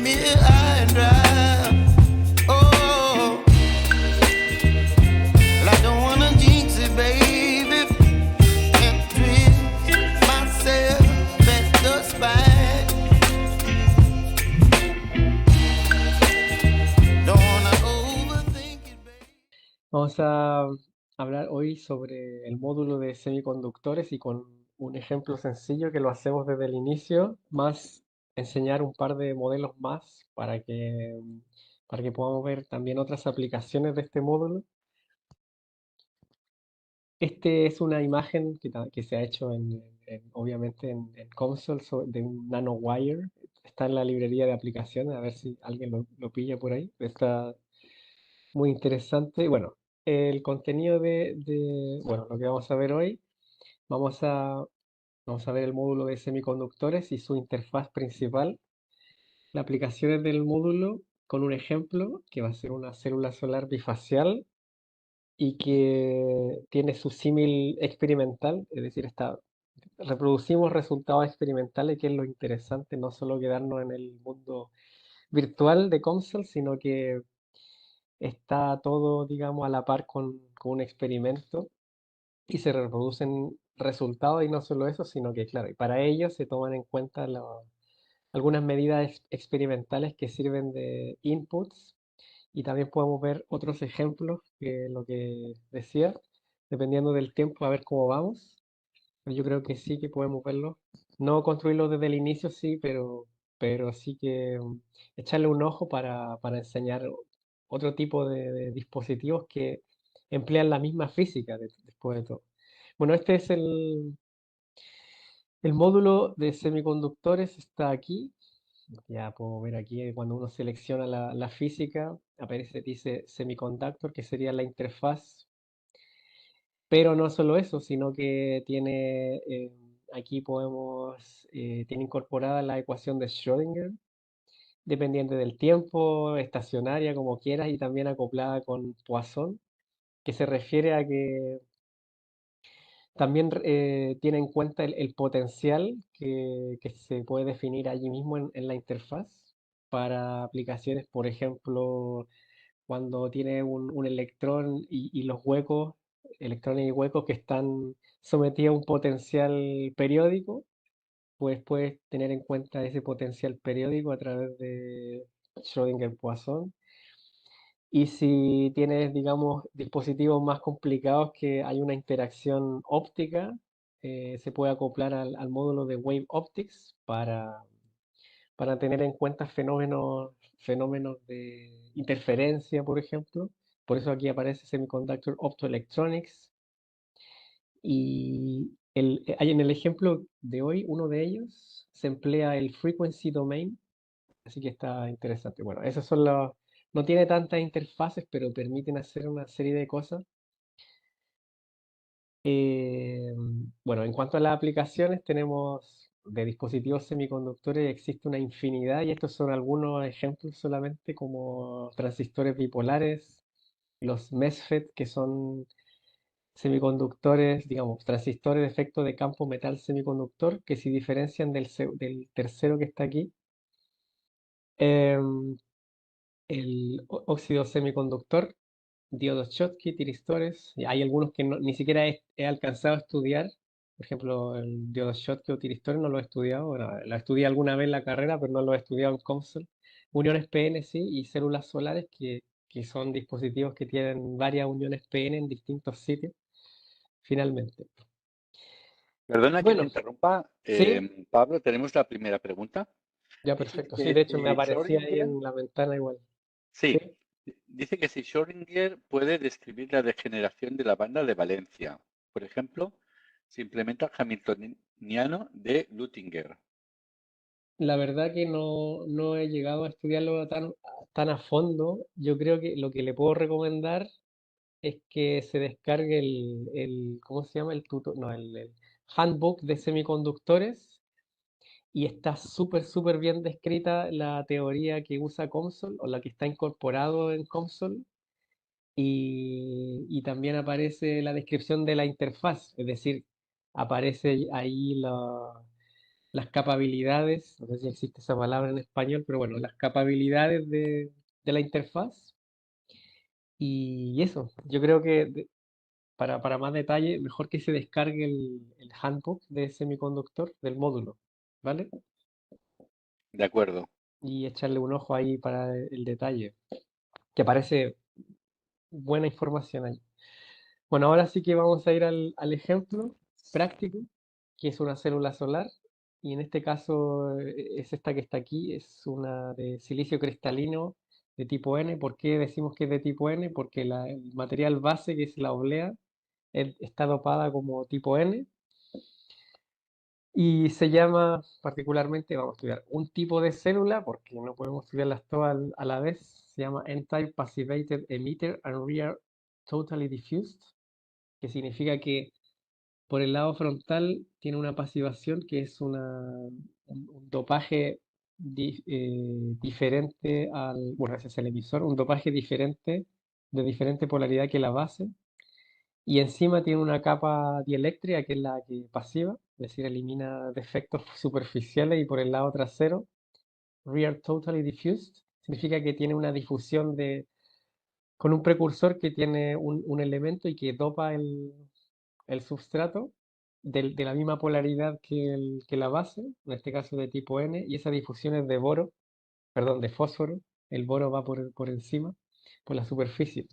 me high and dry. Oh, well, I don't wanna jinx it, baby, and twist myself at the spine. Don't wanna overthink it, baby. Vamos a hablar hoy sobre el módulo de semiconductores y con un ejemplo sencillo que lo hacemos desde el inicio, más enseñar un par de modelos más para que podamos ver también otras aplicaciones de este módulo. Este es una imagen que se ha hecho obviamente en Console de un nanowire. Está en la librería de aplicaciones, a ver si alguien lo pilla por ahí. Está muy interesante. Bueno, el contenido bueno, lo que vamos a ver hoy, vamos a, vamos a ver el módulo de semiconductores y su interfaz principal, las aplicaciones del módulo con un ejemplo que va a ser una célula solar bifacial y que tiene su símil experimental, es decir, reproducimos resultados experimentales, que es lo interesante, no solo quedarnos en el mundo virtual de Comsol, sino que está todo, digamos, a la par con un experimento y se reproducen resultados y no solo eso, sino que, claro, y para ello se toman en cuenta algunas medidas experimentales que sirven de inputs y también podemos ver otros ejemplos que lo que decía, dependiendo del tiempo, a ver cómo vamos. Yo creo que sí que podemos verlo. No construirlo desde el inicio, sí, pero sí que echarle un ojo para enseñar otro tipo de dispositivos que emplean la misma física después de todo. Bueno, este es el módulo de semiconductores, está aquí. Ya puedo ver aquí cuando uno selecciona la física, aparece, dice semiconductor, que sería la interfaz. Pero no solo eso, sino que aquí tiene incorporada la ecuación de Schrödinger, dependiente del tiempo, estacionaria, como quieras, y también acoplada con Poisson, que se refiere a que también tiene en cuenta el potencial que se puede definir allí mismo en la interfaz para aplicaciones, por ejemplo, cuando tiene un electrón y los huecos, electrones y huecos que están sometidos a un potencial periódico, pues puedes tener en cuenta ese potencial periódico a través de Schrödinger-Poisson. Y si tienes, digamos, dispositivos más complicados que hay una interacción óptica, se puede acoplar al módulo de Wave Optics para tener en cuenta fenómenos de interferencia, por ejemplo. Por eso aquí aparece Semiconductor Optoelectronics. Y hay en el ejemplo de hoy, uno de ellos, se emplea el Frequency Domain, así que está interesante. Bueno, esos son los... No tiene tantas interfaces, pero permiten hacer una serie de cosas. Eh, bueno, en cuanto a las aplicaciones, tenemos de dispositivos semiconductores, existe una infinidad y estos son algunos ejemplos solamente como transistores bipolares, los MESFET, que son semiconductores, digamos, transistores de efecto de campo metal semiconductor, que se diferencian del tercero que está aquí. Em, el óxido semiconductor, diodos Schottky, tiristores. Y hay algunos que ni siquiera he alcanzado a estudiar. Por ejemplo, el diodo Schottky o tiristores no lo he estudiado. Bueno, lo estudié alguna vez en la carrera, pero no lo he estudiado en COMSOL. Uniones PN sí, y células solares que son dispositivos que tienen varias uniones PN en distintos sitios, finalmente. Perdona que te Bueno, interrumpa, sí, Pablo, tenemos la primera pregunta. ya Dice perfecto. Sí, que de hecho me aparecía ahí Schrödinger, en la ventana igual. Sí, sí, dice que si Schrödinger puede describir la degeneración de la banda de valencia, por ejemplo, se implementa el hamiltoniano de Luttinger. la verdad que no he llegado a estudiarlo tan a fondo. Yo creo que lo que le puedo recomendar es que se descargue ¿cómo se llama? No, el Handbook de Semiconductores y está súper bien descrita la teoría que usa COMSOL o la que está incorporado en COMSOL y también aparece la descripción de la interfaz, es decir, aparece ahí las capacidades, no sé si existe esa palabra en español, pero bueno, las capacidades de la interfaz. Y eso, yo creo que para más detalle, mejor que se descargue el handbook de semiconductor del módulo, ¿vale? De acuerdo. Y echarle un ojo ahí para el detalle, que parece buena información ahí. Bueno, ahora sí que vamos a ir al ejemplo práctico, que es una célula solar. Y en este caso es esta que está aquí, es una de silicio cristalino de tipo N. ¿Por qué decimos que es de tipo N? Porque el material base, que es la oblea, está dopada como tipo N. Y se llama particularmente, vamos a estudiar un tipo de célula, porque no podemos estudiarlas todas a la vez. Se llama N-type Passivated Emitter and Rear Totally Diffused, que significa que por el lado frontal tiene una pasivación que es un dopaje diferente bueno, ese es el emisor, un dopaje diferente, de diferente polaridad que la base. Y encima tiene una capa dieléctrica que es la que pasiva, es decir, elimina defectos superficiales y por el lado trasero, rear totally diffused, significa que tiene una difusión con un precursor que tiene un elemento y que dopa el substrato de la misma polaridad que la base, en este caso de tipo N, y esa difusión es de boro, perdón, de fósforo. El boro va por encima, por la superficie.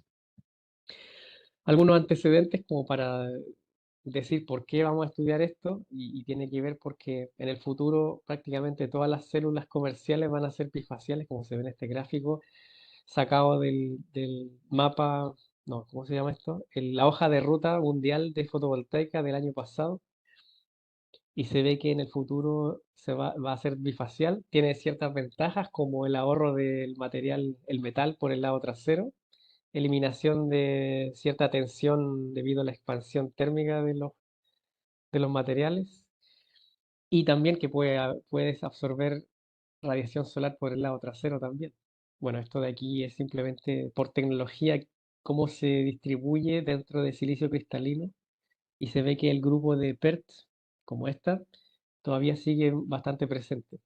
Algunos antecedentes como para decir por qué vamos a estudiar esto y tiene que ver porque en el futuro prácticamente todas las células comerciales van a ser bifaciales, como se ve en este gráfico, sacado del mapa, no, ¿cómo se llama esto? La hoja de ruta mundial de fotovoltaica del año pasado, y se ve que en el futuro va a ser bifacial. Tiene ciertas ventajas como el ahorro del material, el metal por el lado trasero, eliminación de cierta tensión debido a la expansión térmica de los materiales, y también que puedes absorber radiación solar por el lado trasero también. Bueno, esto de aquí es simplemente por tecnología cómo se distribuye dentro de silicio cristalino, y se ve que el grupo de PERT, como esta, todavía sigue bastante presente.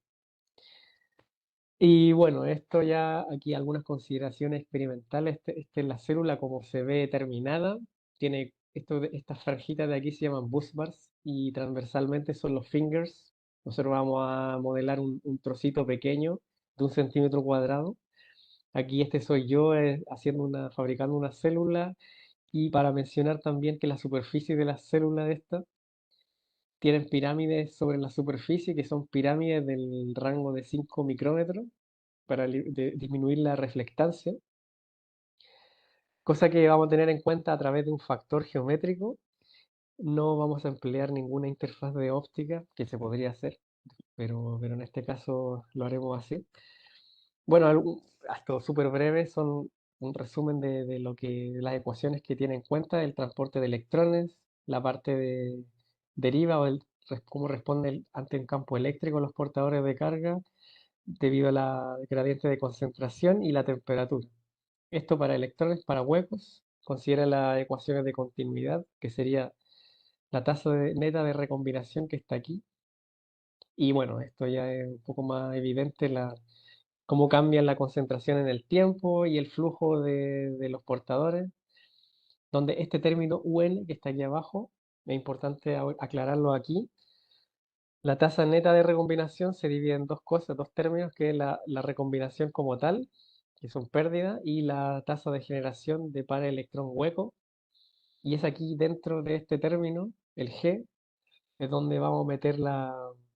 Y bueno, esto ya aquí algunas consideraciones experimentales. Esta es la célula como se ve terminada. Tiene estas franjitas de aquí se llaman bus bars y transversalmente son los fingers. Nosotros vamos a modelar un trocito pequeño de 1 centímetro cuadrado. Aquí este soy yo fabricando una célula, y para mencionar también que la superficie de la célula de esta tienen pirámides sobre la superficie que son pirámides del rango de 5 micrómetros para disminuir la reflectancia, cosa que vamos a tener en cuenta a través de un factor geométrico. No vamos a emplear ninguna interfaz de óptica, que se podría hacer, pero en este caso lo haremos así. Bueno, esto súper breve, son un resumen de las ecuaciones que tiene en cuenta el transporte de electrones, la parte de deriva cómo responde ante un campo eléctrico los portadores de carga debido a la gradiente de concentración y la temperatura. Esto para electrones, para huecos, considera las ecuaciones de continuidad, que sería la tasa neta de recombinación que está aquí. Y bueno, esto ya es un poco más evidente, cómo cambia la concentración en el tiempo y el flujo de los portadores, donde este término UN, que está aquí abajo, es importante aclararlo aquí. La tasa neta de recombinación se divide en dos cosas, dos términos, que es la recombinación como tal, que son pérdidas, y la tasa de generación de par electrón hueco. Y es aquí dentro de este término, el G, es donde vamos a meter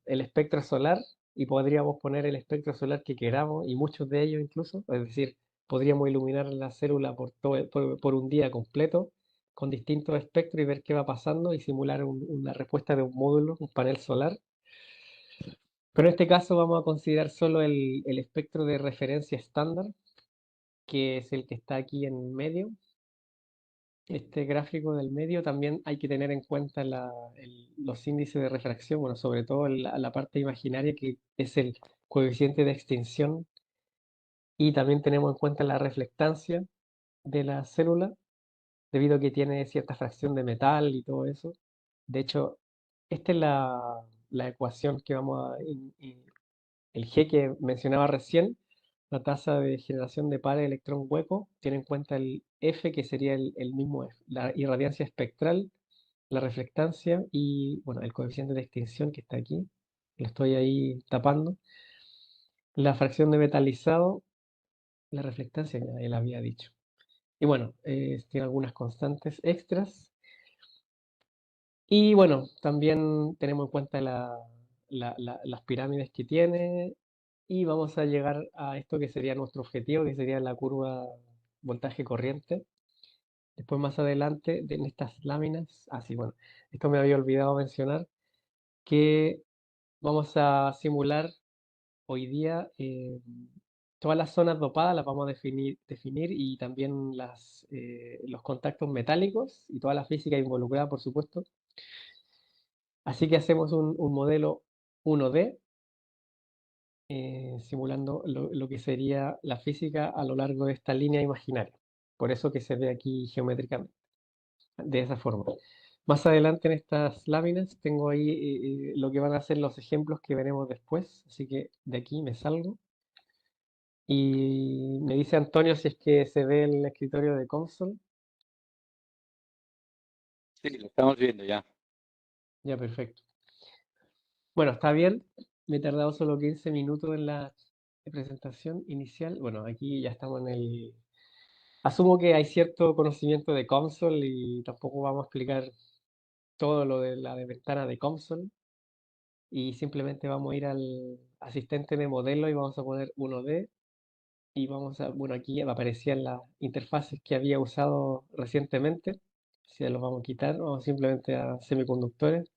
el espectro solar, y podríamos poner el espectro solar que queramos, y muchos de ellos incluso, es decir, podríamos iluminar la célula por un día completo con distintos espectros y ver qué va pasando y simular una respuesta de un módulo, un panel solar. Pero en este caso vamos a considerar solo el espectro de referencia estándar, que es el que está aquí en medio. Este gráfico del medio también hay que tener en cuenta los índices de refracción, bueno, sobre todo la parte imaginaria, que es el coeficiente de extinción, y también tenemos en cuenta la reflectancia de la célula, debido a que tiene cierta fracción de metal y todo eso. De hecho, esta es la ecuación que el G que mencionaba recién, la tasa de generación de pares electrón hueco, tiene en cuenta el F, que sería el mismo F, la irradiancia espectral, la reflectancia y, bueno, el coeficiente de extinción que está aquí, lo estoy ahí tapando, la fracción de metalizado, la reflectancia, ya la había dicho. Y bueno, tiene algunas constantes extras. Y bueno, también tenemos en cuenta las pirámides que tiene y vamos a llegar a esto que sería nuestro objetivo, que sería la curva voltaje-corriente. Después más adelante, en estas láminas, sí, bueno, esto me había olvidado mencionar, que vamos a simular hoy día todas las zonas dopadas, las vamos a definir y también los contactos metálicos y toda la física involucrada, por supuesto. Así que hacemos un modelo 1D, simulando lo que sería la física a lo largo de esta línea imaginaria. Por eso que se ve aquí geométricamente, de esa forma. Más adelante en estas láminas tengo ahí lo que van a ser los ejemplos que veremos después. Así que de aquí me salgo. Y me dice Antonio si es que se ve el escritorio de Console. Sí, lo estamos viendo ya. Ya, perfecto. Bueno, está bien. Me he tardado solo 15 minutos en la presentación inicial. Bueno, aquí ya estamos en el... Asumo que hay cierto conocimiento de console y tampoco vamos a explicar todo lo de la de ventana de console. Y simplemente vamos a ir al asistente de modelo y vamos a poner 1D. Y vamos a... Bueno, aquí aparecían las interfaces que había usado recientemente. Si los vamos a quitar, vamos simplemente a semiconductores.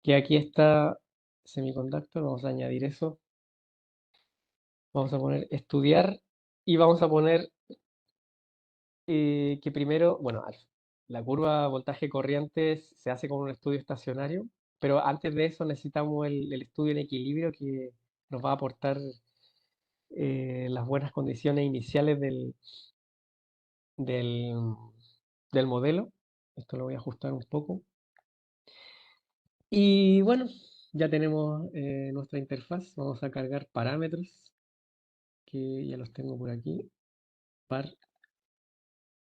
Que aquí está semiconductor, vamos a añadir eso. Vamos a poner estudiar y vamos a poner que primero, bueno, la curva voltaje corriente se hace con un estudio estacionario, pero antes de eso necesitamos el estudio en equilibrio que nos va a aportar las buenas condiciones iniciales del, del modelo. Esto lo voy a ajustar un poco. Y bueno, ya tenemos nuestra interfaz. Vamos a cargar parámetros, que ya los tengo por aquí.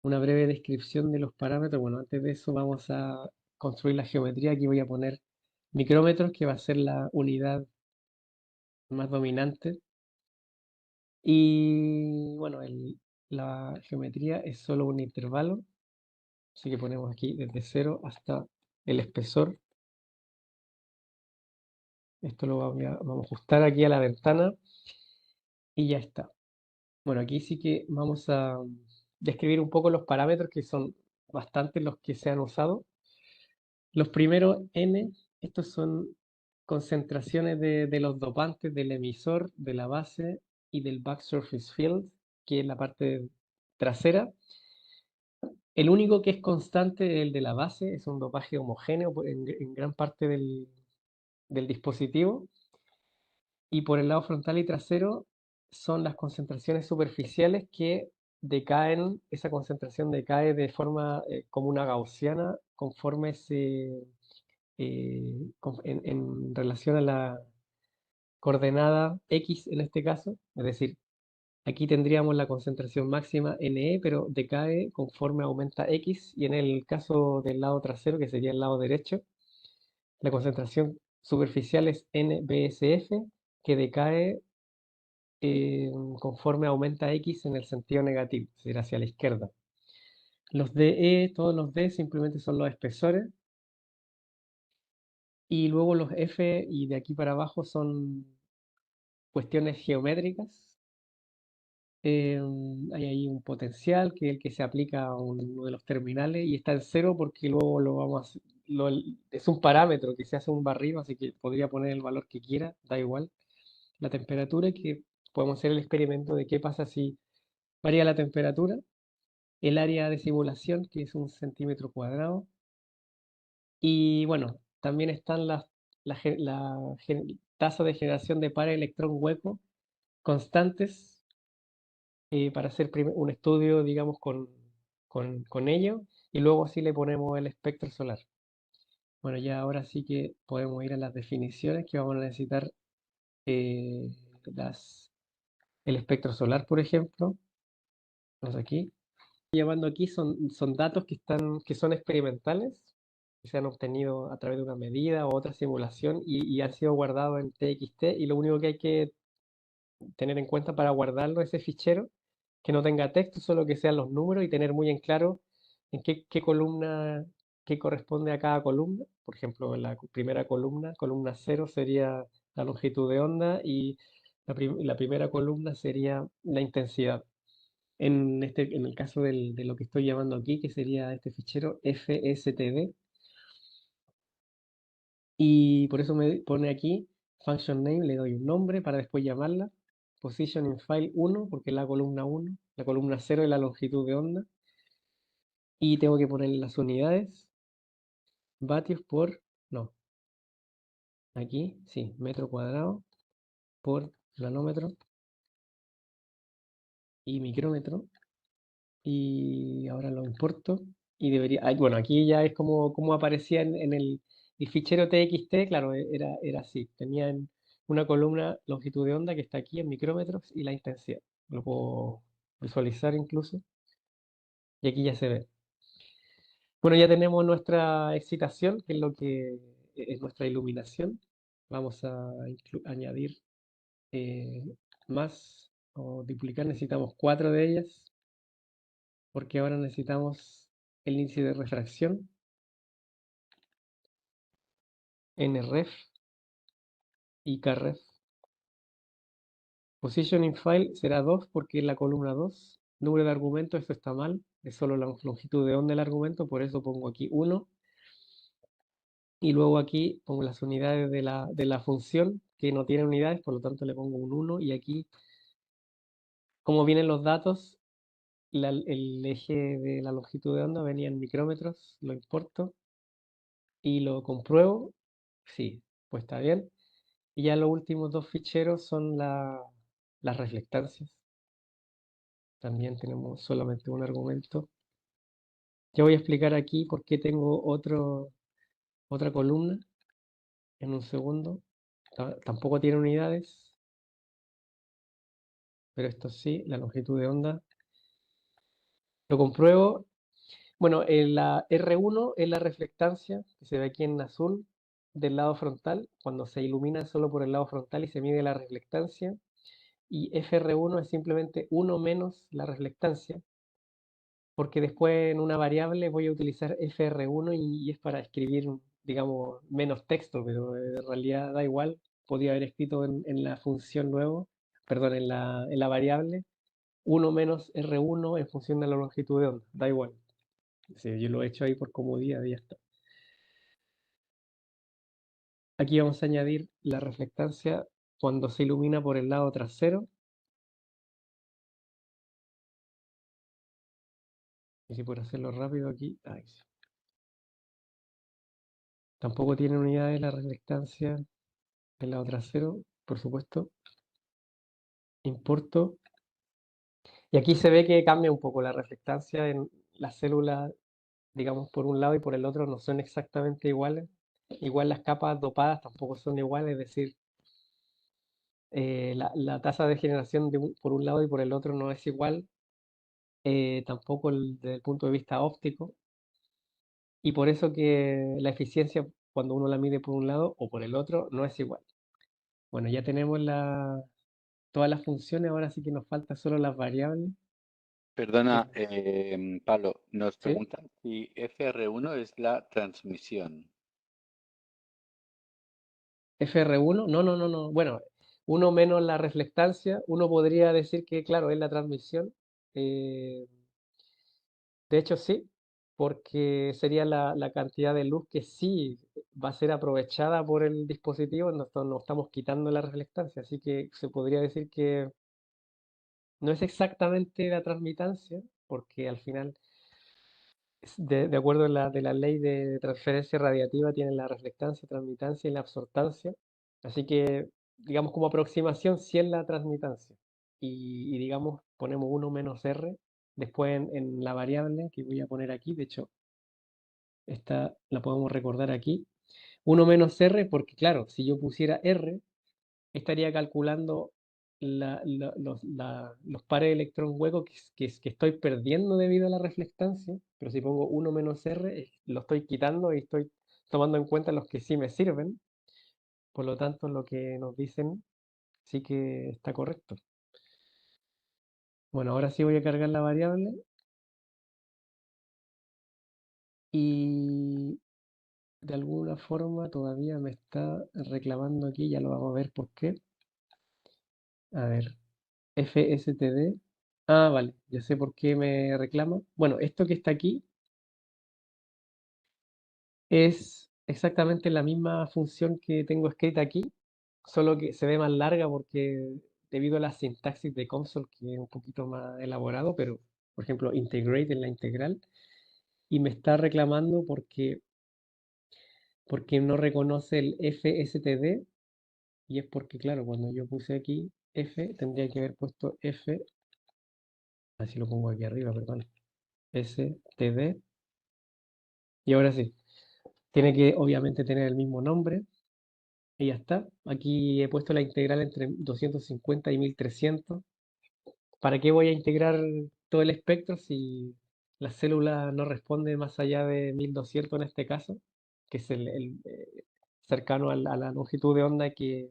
Una breve descripción de los parámetros. Bueno, antes de eso vamos a construir la geometría. Aquí voy a poner micrómetros, que va a ser la unidad más dominante. Y bueno, la geometría es solo un intervalo. Así que ponemos aquí desde 0 hasta el espesor. Esto lo vamos a ajustar aquí a la ventana y ya está. Bueno, aquí sí que vamos a describir un poco los parámetros, que son bastantes los que se han usado. Los primeros N, estos son concentraciones de los dopantes del emisor, de la base y del back surface field, que es la parte trasera. El único que es constante es el de la base, es un dopaje homogéneo en gran parte del dispositivo. Y por el lado frontal y trasero son las concentraciones superficiales que decaen, esa concentración decae de forma como una gaussiana conforme en relación a la coordenada X en este caso. Es decir, aquí tendríamos la concentración máxima NE, pero decae conforme aumenta X. Y en el caso del lado trasero, que sería el lado derecho, la concentración superficial es NBSF, que decae conforme aumenta X en el sentido negativo, es decir, hacia la izquierda. Los DE, todos los D simplemente son los espesores. Y luego los F y de aquí para abajo son cuestiones geométricas. Hay ahí un potencial que es el que se aplica a uno de los terminales y está en cero porque luego lo vamos a, es un parámetro que se hace un barrido, así que podría poner el valor que quiera, da igual. La temperatura, que podemos hacer el experimento de qué pasa si varía la temperatura. El área de simulación, que es 1 centímetro cuadrado. Y bueno, también están la tasa de generación de par electrón hueco constantes para hacer un estudio, digamos, con ello. Y luego así le ponemos el espectro solar. Bueno, ya ahora sí que podemos ir a las definiciones que vamos a necesitar eh, las, el espectro solar, por ejemplo. Vamos aquí. Llevando aquí son datos que son experimentales, que se han obtenido a través de una medida o otra simulación y han sido guardados en TXT y lo único que hay que tener en cuenta para guardarlo, ese fichero, que no tenga texto, solo que sean los números y tener muy en claro en qué columna, qué corresponde a cada columna. Por ejemplo, en la primera columna, columna cero sería la longitud de onda y la primera columna sería la intensidad. En el caso de lo que estoy llamando aquí, que sería este fichero FSTD, y por eso me pone aquí function name, le doy un nombre para después llamarla. Position in file 1, porque es la columna 1, la columna 0 es la longitud de onda. Y tengo que poner las unidades, vatios por, no, aquí, sí, metro cuadrado por nanómetro y micrómetro. Y ahora lo importo y debería, bueno, aquí ya es como aparecía en el fichero TXT, claro, era así, tenían una columna longitud de onda que está aquí en micrómetros y la intensidad, lo puedo visualizar incluso y aquí ya se ve. Bueno, ya tenemos nuestra excitación, que es lo que es nuestra iluminación. Vamos a añadir eh, más o duplicar, necesitamos 4 de ellas porque ahora necesitamos el índice de refracción, NREF y KREF. Position in file será 2 porque es la columna 2. Número de argumentos, esto está mal, es solo la longitud de onda del argumento, por eso pongo aquí 1. Y luego aquí pongo las unidades de la función, que no tiene unidades, por lo tanto le pongo un 1. Y aquí, como vienen los datos, el eje de la longitud de onda venía en micrómetros, lo importo y lo compruebo. Sí, pues está bien. Y ya los últimos dos ficheros son las reflectancias. También tenemos solamente un argumento. Ya voy a explicar aquí por qué tengo otra columna en un segundo. Tampoco tiene unidades, pero esto sí, la longitud de onda. Lo compruebo. Bueno, la R1 es la reflectancia que se ve aquí en azul del lado frontal, cuando se ilumina solo por el lado frontal y se mide la reflectancia. Y FR1 es simplemente 1 menos la reflectancia, porque después en una variable voy a utilizar FR1 y es para escribir, digamos, menos texto, pero en realidad da igual. Podría haber escrito en la función luego, perdón, en la variable 1 menos R1 en función de la longitud de onda, da igual. Sí, yo lo he hecho ahí por comodidad y ya está. Aquí vamos a añadir la reflectancia cuando se ilumina por el lado trasero. Y si por hacerlo rápido aquí, ahí sí. Tampoco tiene unidades la reflectancia del lado trasero, por supuesto. Importo. Y aquí se ve que cambia un poco la reflectancia en las células, digamos, por un lado y por el otro no son exactamente iguales. Igual las capas dopadas tampoco son iguales, es decir, la tasa de generación por un lado y por el otro no es igual, tampoco desde el punto de vista óptico, y por eso que la eficiencia cuando uno la mide por un lado o por el otro no es igual. Bueno, ya tenemos todas las funciones, ahora sí que nos falta solo las variables. Perdona, Pablo, nos ¿Sí? preguntan si FR1 es la transmisión. FR1, no, no, no, no. Bueno, uno menos la reflectancia, uno podría decir que, claro, es la transmisión. eh, de hecho, sí, porque sería la cantidad de luz que sí va a ser aprovechada por el dispositivo, no estamos quitando la reflectancia, así que se podría decir que no es exactamente la transmitancia, porque al final, de acuerdo a la ley de transferencia radiativa, tiene la reflectancia, transmitancia y la absortancia. Así que, digamos, como aproximación, sí es la transmitancia. Y digamos, ponemos 1 menos R. Después en la variable que voy a poner aquí, de hecho, esta la podemos recordar aquí. 1 menos R, porque claro, si yo pusiera R, estaría calculando los pares de electrón hueco que estoy perdiendo debido a la reflectancia, pero si pongo 1 menos R, lo estoy quitando y estoy tomando en cuenta los que sí me sirven. Por lo tanto, lo que nos dicen sí que está correcto. Bueno, ahora sí voy a cargar la variable y de alguna forma todavía me está reclamando aquí, ya lo vamos a ver por qué. A ver, fstd. Ah, vale, ya sé por qué me reclama. Bueno, esto que está aquí es exactamente la misma función que tengo escrita aquí, solo que se ve más larga porque debido a la sintaxis de console que es un poquito más elaborado, pero por ejemplo integrate en la integral y me está reclamando porque no reconoce el fstd y es porque claro, cuando yo puse aquí f tendría que haber puesto f, así lo pongo aquí arriba, perdón, std y ahora sí, tiene que obviamente tener el mismo nombre. Y ya está. Aquí he puesto la integral entre 250 y 1300. ¿Para qué voy a integrar todo el espectro si la célula no responde más allá de 1200 en este caso? Que es cercano a la longitud de onda que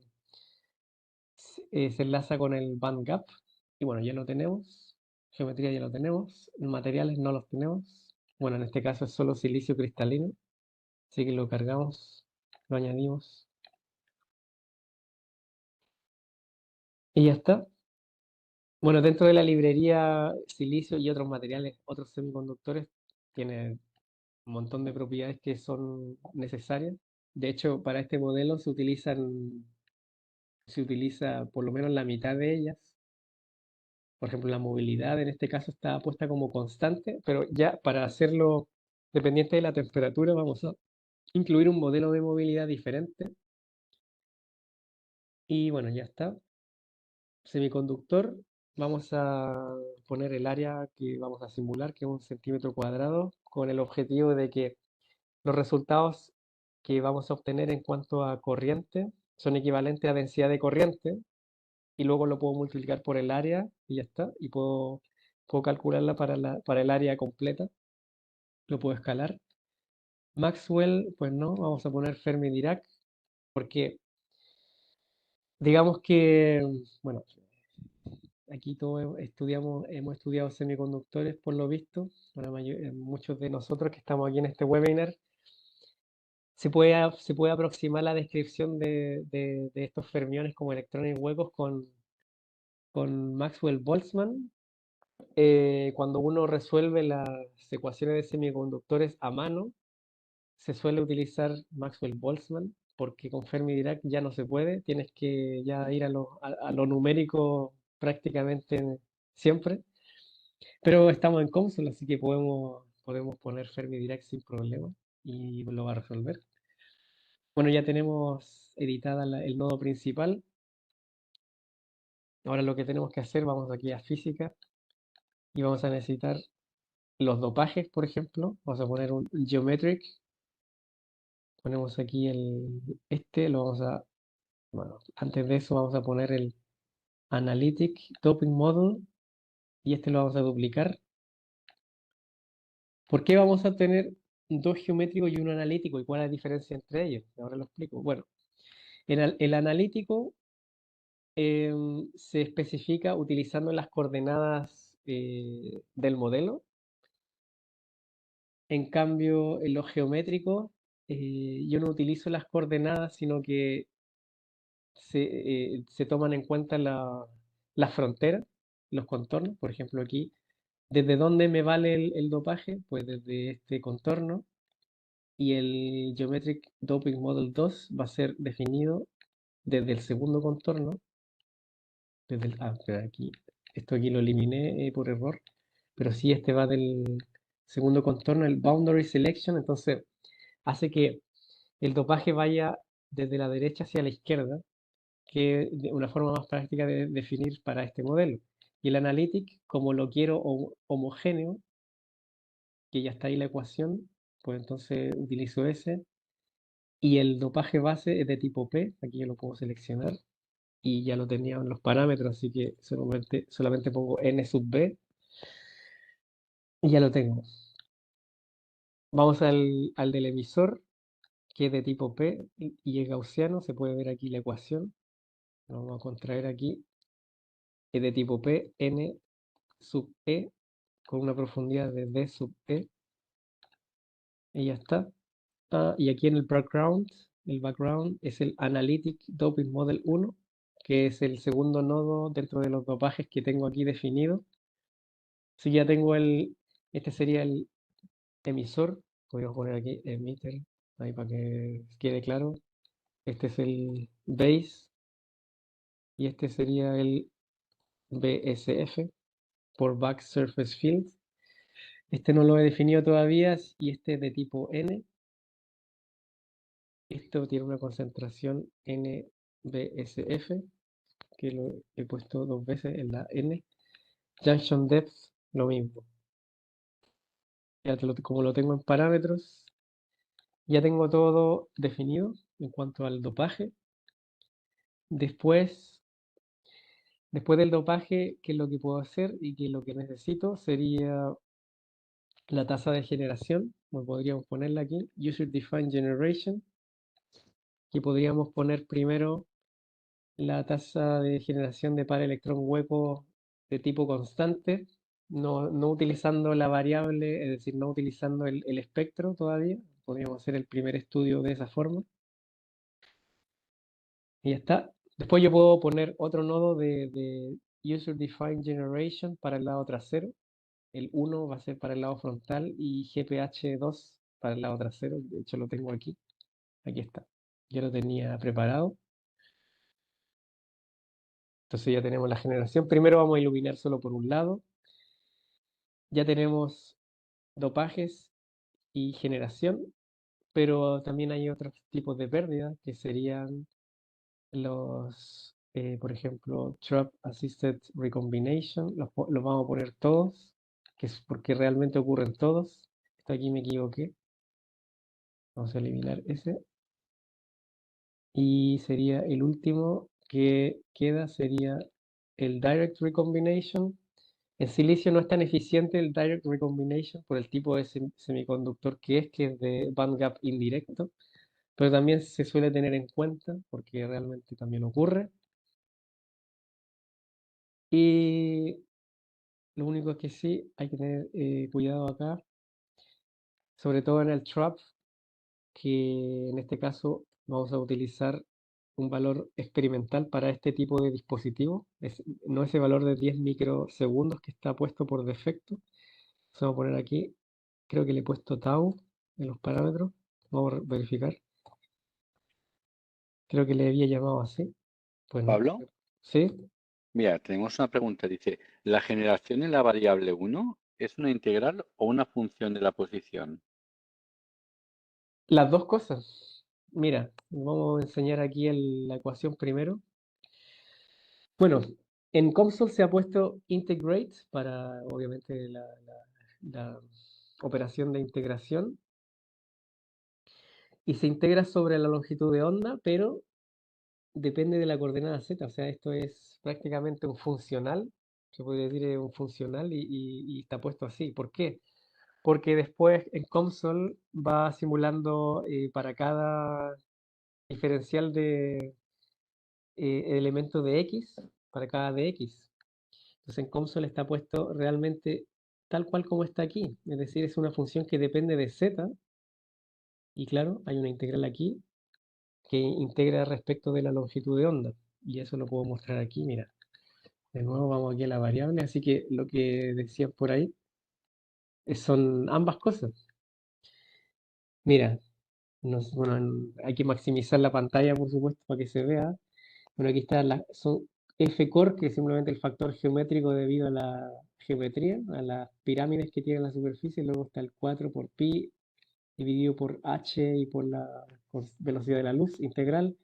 se enlaza con el band gap. Y bueno, ya lo tenemos. Geometría ya lo tenemos. Materiales no los tenemos. Bueno, en este caso es solo silicio cristalino. Así que lo cargamos, lo añadimos. Y ya está. Bueno, dentro de la librería silicio y otros materiales, otros semiconductores, tiene un montón de propiedades que son necesarias. De hecho, para este modelo se utiliza por lo menos la mitad de ellas. Por ejemplo, la movilidad en este caso está puesta como constante, pero ya para hacerlo dependiente de la temperatura vamos a incluir un modelo de movilidad diferente. Y bueno, ya está. Semiconductor, vamos a poner el área que vamos a simular, que es 1 centímetro cuadrado, con el objetivo de que los resultados que vamos a obtener en cuanto a corriente son equivalentes a densidad de corriente, y luego lo puedo multiplicar por el área y ya está, y puedo calcularla para el área completa, lo puedo escalar. Maxwell, pues no, vamos a poner Fermi-Dirac, porque digamos que, bueno, aquí todos hemos estudiado semiconductores por lo visto. Muchos de nosotros que estamos aquí en este webinar, se puede aproximar la descripción de estos fermiones como electrones huecos con Maxwell-Boltzmann. Cuando uno resuelve las ecuaciones de semiconductores a mano, se suele utilizar Maxwell-Boltzmann, porque con Fermi-Dirac ya no se puede, tienes que ya ir a lo numérico prácticamente siempre. Pero estamos en console, así que podemos poner Fermi-Dirac sin problema y lo va a resolver. Bueno, ya tenemos editada el nodo principal. Ahora lo que tenemos que hacer, vamos aquí a física y vamos a necesitar los dopajes, por ejemplo. Vamos a poner un geometric. Ponemos aquí lo vamos a, bueno, antes de eso vamos a poner el analytic doping model y este lo vamos a duplicar. ¿Por qué vamos a tener dos geométricos y uno analítico? ¿Y cuál es la diferencia entre ellos? Ahora lo explico. Bueno, el analítico se especifica utilizando las coordenadas del modelo. En cambio, en los geométricos, yo no utilizo las coordenadas, sino que se toman en cuenta las fronteras, los contornos. Por ejemplo, aquí, ¿desde dónde me vale el dopaje? Pues desde este contorno. Y el Geometric Doping Model 2 va a ser definido desde el segundo contorno. Espera, aquí, esto aquí lo eliminé por error, pero sí este va del segundo contorno, el Boundary Selection, entonces hace que el dopaje vaya desde la derecha hacia la izquierda, que es una forma más práctica de definir para este modelo. Y el Analytic, como lo quiero homogéneo, que ya está ahí la ecuación, pues entonces utilizo ese. Y el dopaje base es de tipo P, aquí yo lo puedo seleccionar y ya lo tenía en los parámetros, así que solamente pongo N sub B y ya lo tengo. Vamos al del emisor, que es de tipo P y es gaussiano, se puede ver aquí la ecuación. Lo vamos a contraer aquí, es de tipo P, N sub E, con una profundidad de D sub E, y ya está. Y aquí en el background es el Analytic Doping Model 1, que es el segundo nodo dentro de los dopajes que tengo aquí definido. Si ya tengo este sería el emisor, podríamos poner aquí emitter, ahí para que quede claro. Este es el base y este sería el BSF por Back Surface Field. Este no lo he definido todavía y este es de tipo N. Esto tiene una concentración NBSF, que lo he puesto 2 veces en la N. Junction Depth, lo mismo. Ya como lo tengo en parámetros, ya tengo todo definido en cuanto al dopaje. Después del dopaje, ¿qué es lo que puedo hacer? Y que lo que necesito sería la tasa de generación. Podríamos ponerla aquí, User Defined Generation. Y podríamos poner primero la tasa de generación de par electrón hueco de tipo constante, no utilizando la variable, es decir, no utilizando el espectro todavía. Podríamos hacer el primer estudio de esa forma. Y ya está. Después yo puedo poner otro nodo de User Defined Generation para el lado trasero. El 1 va a ser para el lado frontal y GPH2 para el lado trasero. De hecho lo tengo aquí. Aquí está. Ya lo tenía preparado. Entonces ya tenemos la generación. Primero vamos a iluminar solo por un lado. Ya tenemos dopajes y generación, pero también hay otros tipos de pérdida que serían por ejemplo, Trap Assisted Recombination. Los vamos a poner todos, que es porque realmente ocurren todos. Esto aquí me equivoqué. Vamos a eliminar ese. Y sería el último que queda, sería el Direct Recombination. En silicio no es tan eficiente el Direct Recombination por el tipo de semiconductor que es de bandgap indirecto, pero también se suele tener en cuenta porque realmente también ocurre. Y lo único es que sí, hay que tener cuidado acá, sobre todo en el trap, que en este caso vamos a utilizar un valor experimental para este tipo de dispositivo, no ese valor de 10 microsegundos que está puesto por defecto. Vamos a poner aquí, creo que le he puesto tau en los parámetros, vamos a verificar. Creo que le había llamado así, pues no. Pablo, ¿Sí? mira, tenemos una pregunta. Dice, ¿la generación en la variable 1 es una integral o una función de la posición? Las dos cosas. Mira, vamos a enseñar aquí la ecuación primero. Bueno, en Console se ha puesto integrate para, obviamente, la operación de integración y se integra sobre la longitud de onda, pero depende de la coordenada z, o sea, esto es prácticamente un funcional, se puede decir es un funcional y está puesto así. ¿Por qué? Porque después en Console va simulando para cada diferencial de elemento de x, para cada de x. Entonces en Console está puesto realmente tal cual como está aquí, es decir, es una función que depende de z, y claro, hay una integral aquí que integra respecto de la longitud de onda, y eso lo puedo mostrar aquí, mira. De nuevo vamos aquí a la variable, así que lo que decían por ahí son ambas cosas. Mira, bueno, hay que maximizar la pantalla, por supuesto, para que se vea. Bueno, aquí está son F-core, que es simplemente el factor geométrico debido a la geometría, a las pirámides que tiene la superficie. Luego está el 4 por pi dividido por h y por la velocidad de la luz integral.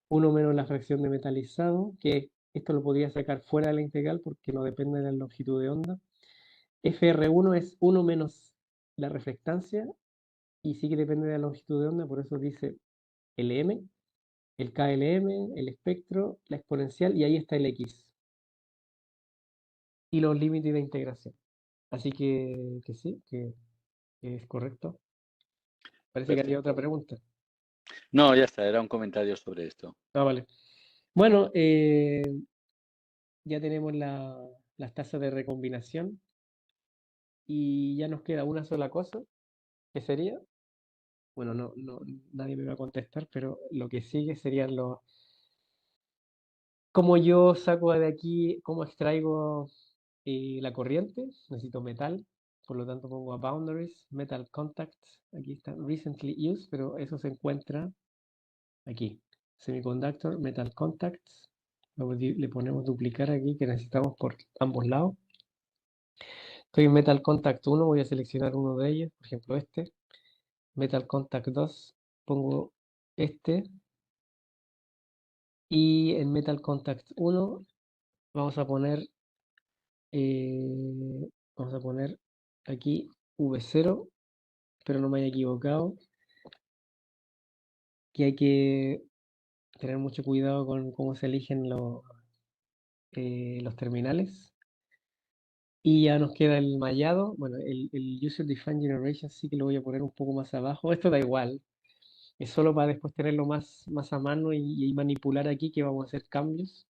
1 menos la fracción de metalizado, que esto lo podría sacar fuera de la integral porque no depende de la longitud de onda. FR1 es 1 menos la reflectancia y sí que depende de la longitud de onda, por eso dice el M, el KLM, el espectro, la exponencial y ahí está el X y los límites de integración. Así que sí, que es correcto. Parece que había otra Perfecto. pregunta. No, ya está, era un comentario sobre esto. Ah, vale. Bueno, ya tenemos las tasas de recombinación y ya nos queda una sola cosa, que sería, bueno, nadie me va a contestar, pero lo que sigue serían los, cómo yo saco de aquí, cómo extraigo la corriente, necesito metal, por lo tanto pongo a boundaries, metal contacts, aquí está recently used, pero eso se encuentra aquí, semiconductor, metal contacts, luego le ponemos duplicar aquí que necesitamos por ambos lados. Estoy en Metal Contact 1, voy a seleccionar uno de ellos, por ejemplo este. Metal Contact 2, pongo este. Y en Metal Contact 1 vamos a poner, vamos a poner aquí V0, pero no me haya equivocado, que hay que tener mucho cuidado con cómo se eligen los terminales. Y ya nos queda el mallado, bueno, el User Defined Generation sí que lo voy a poner un poco más abajo, esto da igual, es solo para después tenerlo más a mano y manipular aquí que vamos a hacer cambios.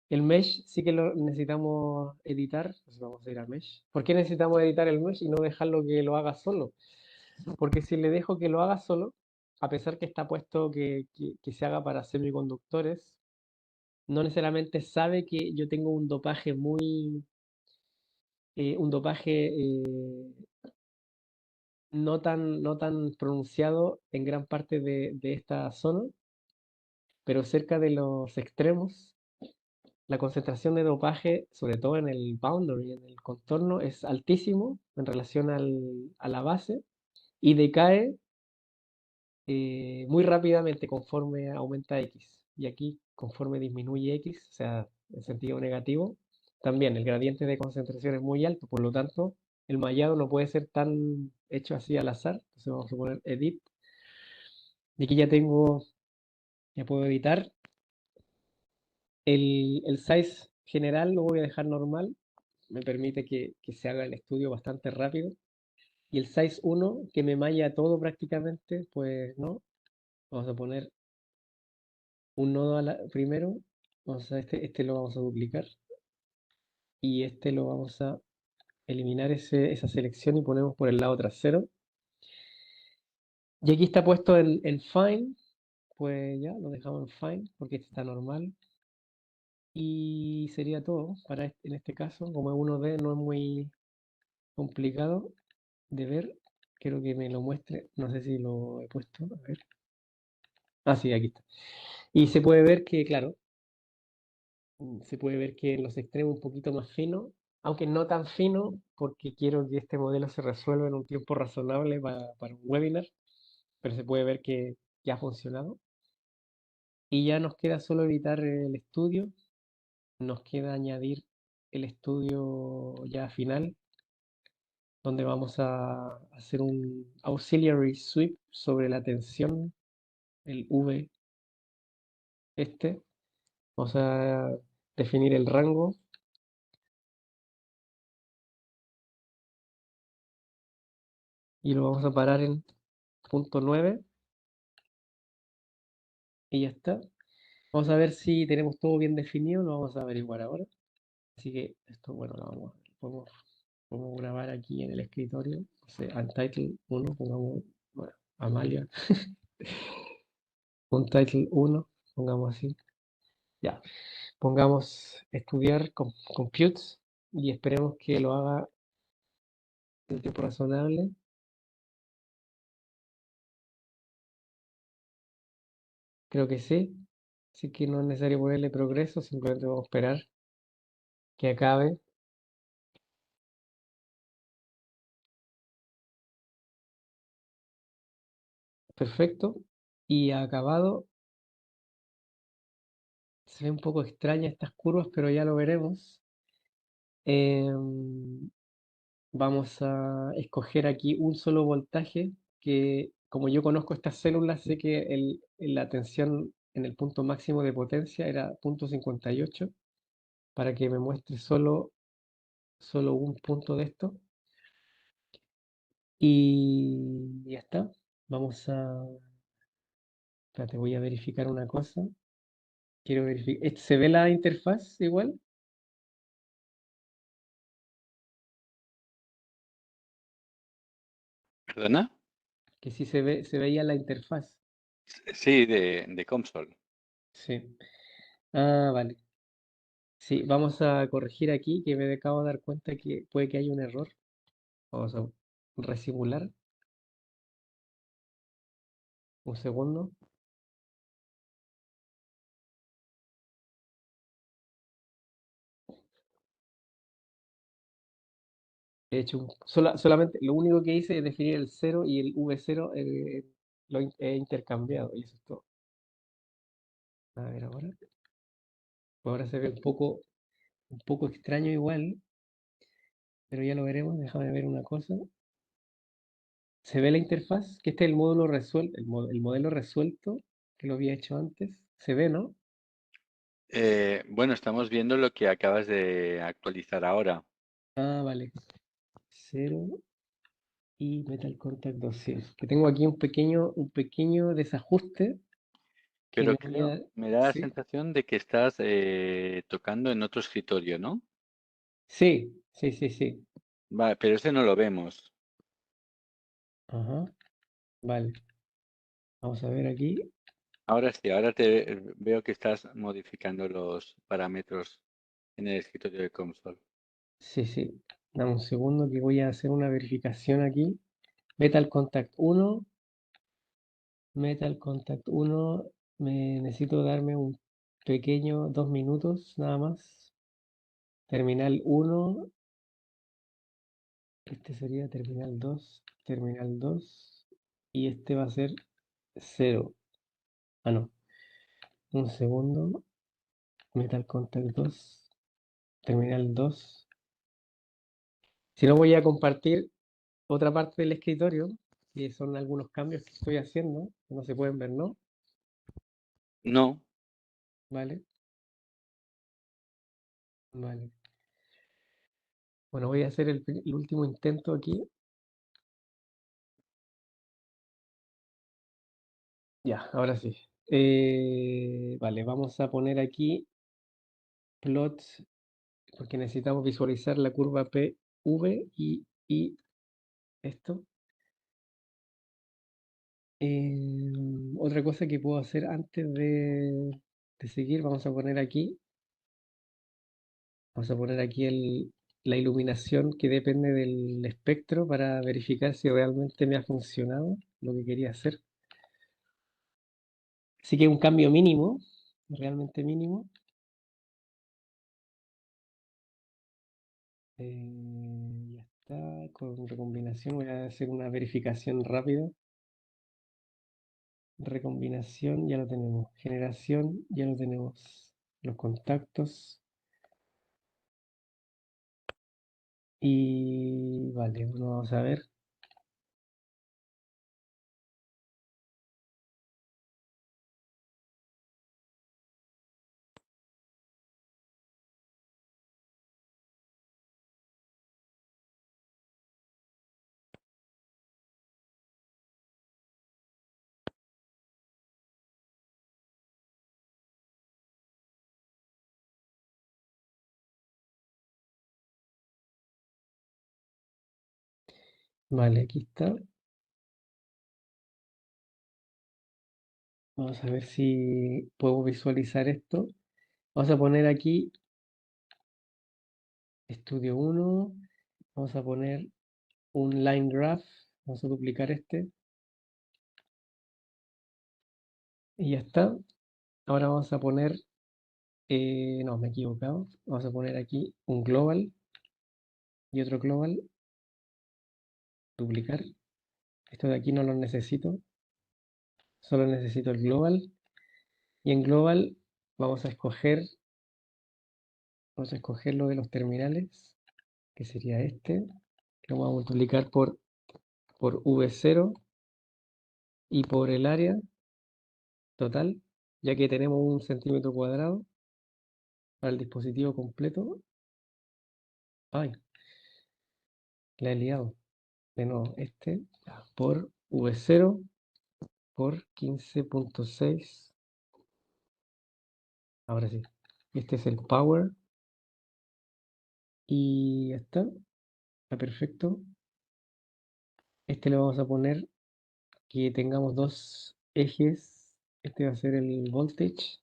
El mesh sí que lo necesitamos editar, entonces vamos a ir a mesh. ¿Por qué necesitamos editar el mesh y no dejarlo que lo haga solo? Porque si le dejo que lo haga solo, a pesar que está puesto que se haga para semiconductores, no necesariamente sabe que yo tengo un dopaje un dopaje no tan pronunciado en gran parte de esta zona, pero cerca de los extremos, la concentración de dopaje, sobre todo en el boundary, en el contorno, es altísimo en relación a la base y decae muy rápidamente conforme aumenta X. Y aquí, conforme disminuye X, o sea, en sentido negativo, también el gradiente de concentración es muy alto, por lo tanto, el mallado no puede ser tan hecho así al azar. Entonces vamos a poner edit. Y aquí ya puedo editar. El size general lo voy a dejar normal, me permite que se haga el estudio bastante rápido. Y el size 1, que me malla todo prácticamente, pues no. Vamos a poner un nodo primero. Este lo vamos a duplicar. Y este lo vamos a eliminar esa selección y ponemos por el lado trasero. Y aquí está puesto en Fine. Pues ya, lo dejamos en Fine porque este está normal. Y sería todo en este caso. Como es 1D, no es muy complicado de ver. Quiero que me lo muestre. No sé si lo he puesto. A ver. Ah, sí, aquí está. Y se puede ver que, claro, se puede ver que en los extremos un poquito más fino, aunque no tan fino, porque quiero que este modelo se resuelva en un tiempo razonable para un webinar, pero se puede ver que ya ha funcionado. Y ya nos queda solo editar el estudio, nos queda añadir el estudio ya final, donde vamos a hacer un auxiliary sweep sobre la tensión, el V este. Vamos a definir el rango y lo vamos a parar en punto 9 y ya está. Vamos a ver si tenemos todo bien definido, lo vamos a averiguar ahora. Así que esto, bueno, podemos grabar aquí en el escritorio. No sé, Untitled 1, pongamos, bueno, Amalia, Untitled 1, pongamos así. Ya, pongamos estudiar computes y esperemos que lo haga en tiempo razonable. Creo que sí. Así que no es necesario ponerle progreso, simplemente vamos a esperar que acabe. Perfecto. Y acabado. Se ve un poco extraña estas curvas, pero ya lo veremos. Vamos a escoger aquí un solo voltaje que como yo conozco estas células, sé que la tensión en el punto máximo de potencia era 0,58 para que me muestre solo un punto de esto. Y ya está. Vamos a... Espérate, voy a verificar una cosa. Quiero verificar. ¿Se ve la interfaz igual? ¿Perdona? Que sí se veía la interfaz. Sí, de console. Sí. Ah, vale. Sí, vamos a corregir aquí que me acabo de dar cuenta que puede que haya un error. Vamos a resimular. Un segundo. He hecho solamente, lo único que hice es definir el 0 y el V0 he intercambiado. Y eso es todo. A ver ahora. Ahora se ve un poco extraño igual, pero ya lo veremos. Déjame ver una cosa. ¿Se ve la interfaz? Que este es el módulo resuelto, el modelo resuelto que lo había hecho antes. ¿Se ve, no? Bueno, estamos viendo lo que acabas de actualizar ahora. Ah, vale. 0 y Metal Contact 200. Que tengo aquí un pequeño desajuste que Pero le voy creo, a... me da la Sí, sensación de que estás tocando en otro escritorio, ¿no? sí, sí, sí, sí. Vale, pero ese no lo vemos. Ajá, vale. Vamos a ver aquí. Ahora sí, ahora te veo que estás modificando los parámetros en el escritorio de console. Sí, sí. Dame un segundo que voy a hacer una verificación aquí. Metal Contact 1. Metal Contact 1. Necesito darme un pequeño 2 minutos nada más. Terminal 1. Este sería terminal 2. Terminal 2. Y este va a ser 0. Ah, no. Un segundo. Metal Contact 2. Terminal 2. Si no, voy a compartir otra parte del escritorio, que son algunos cambios que estoy haciendo, que no se pueden ver, ¿no? No, Vale, vale. Bueno, voy a hacer el último intento aquí. Ya, ahora sí. Vale, vamos a poner aquí plot, porque necesitamos visualizar la curva PV y esto. Otra cosa que puedo hacer antes de seguir, vamos a poner aquí la iluminación que depende del espectro para verificar si realmente me ha funcionado lo que quería hacer. Así que un cambio mínimo, realmente mínimo. Ya está, con recombinación voy a hacer una verificación rápida. Recombinación, ya lo tenemos. Generación, ya lo tenemos. Los contactos. Y vale, bueno, vamos a ver. Vale, aquí está. Vamos a ver si puedo visualizar esto. Vamos a poner aquí estudio 1. Vamos a poner un line graph. Vamos a duplicar este. Y ya está. Ahora vamos a poner, no, me he equivocado. Vamos a poner aquí un global y otro global. Duplicar. Esto de aquí no lo necesito. Solo necesito el global. Y en global vamos a escoger lo de los terminales, que sería este. Lo vamos a multiplicar por V0. y por el área total, ya que tenemos 1 centímetro cuadrado para el dispositivo completo. Ay, la he liado. De nuevo, ya, por V0 por 15.6. Ahora sí. Este es el power. Y ya está. Está perfecto. Este le vamos a poner que tengamos dos ejes. Este va a ser el voltage.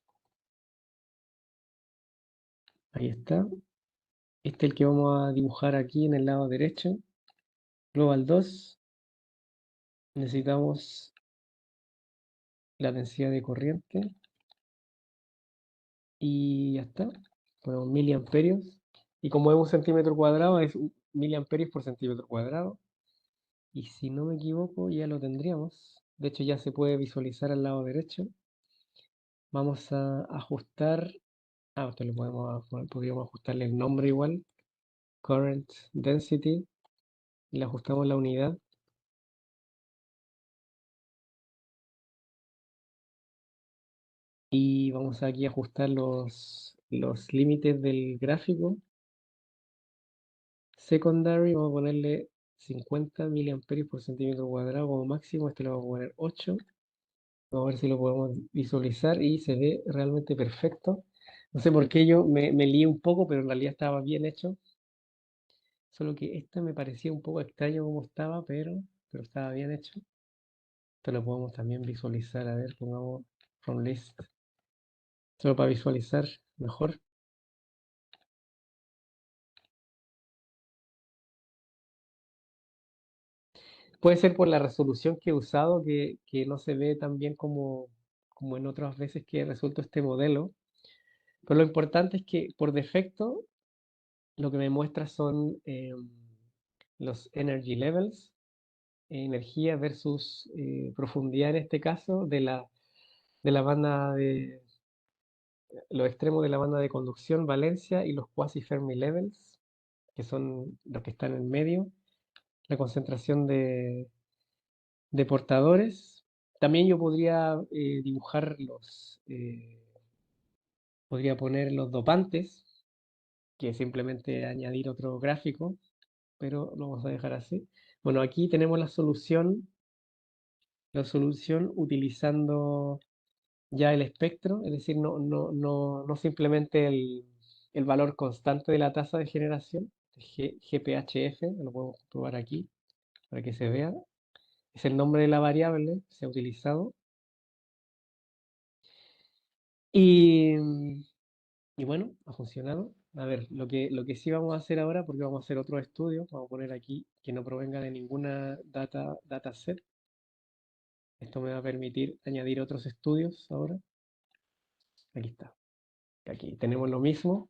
Ahí está. Este es el que vamos a dibujar aquí en el lado derecho. Global 2. Necesitamos la densidad de corriente. Y ya está. Ponemos miliamperios. Y como es 1 centímetro cuadrado, es miliamperios por centímetro cuadrado. Y si no me equivoco, ya lo tendríamos. De hecho, ya se puede visualizar al lado derecho. Vamos a ajustar. Esto le podríamos ajustarle el nombre igual. Current Density. Y le ajustamos la unidad. Y vamos aquí a ajustar los límites del gráfico. Secondary, vamos a ponerle 50 miliamperios por centímetro cuadrado como máximo. Este le vamos a poner 8. Vamos a ver si lo podemos visualizar y se ve realmente perfecto. No sé por qué yo me lié un poco, pero en realidad estaba bien hecho. Solo que este me parecía un poco extraño como estaba, pero estaba bien hecho. Esto lo podemos también visualizar. A ver, pongamos from list. Solo para visualizar mejor. Puede ser por la resolución que he usado, que no se ve tan bien como en otras veces que he resuelto este modelo. Pero lo importante es que por defecto lo que me muestra son los energy levels, energía versus profundidad en este caso de la banda de los extremos de la banda de conducción, valencia, y los quasi-Fermi levels, que son los que están en medio, la concentración de portadores. También yo podría dibujar podría poner los dopantes, que simplemente añadir otro gráfico, pero lo vamos a dejar así. Bueno, aquí tenemos la solución utilizando ya el espectro, es decir, no simplemente el valor constante de la tasa de generación, GPHF, lo podemos probar aquí para que se vea, es el nombre de la variable, se ha utilizado. Y, y bueno, ha funcionado. A ver, lo que sí vamos a hacer ahora, porque vamos a hacer otro estudio, vamos a poner aquí que no provenga de ninguna dataset. Esto me va a permitir añadir otros estudios ahora. Aquí está. Aquí tenemos lo mismo.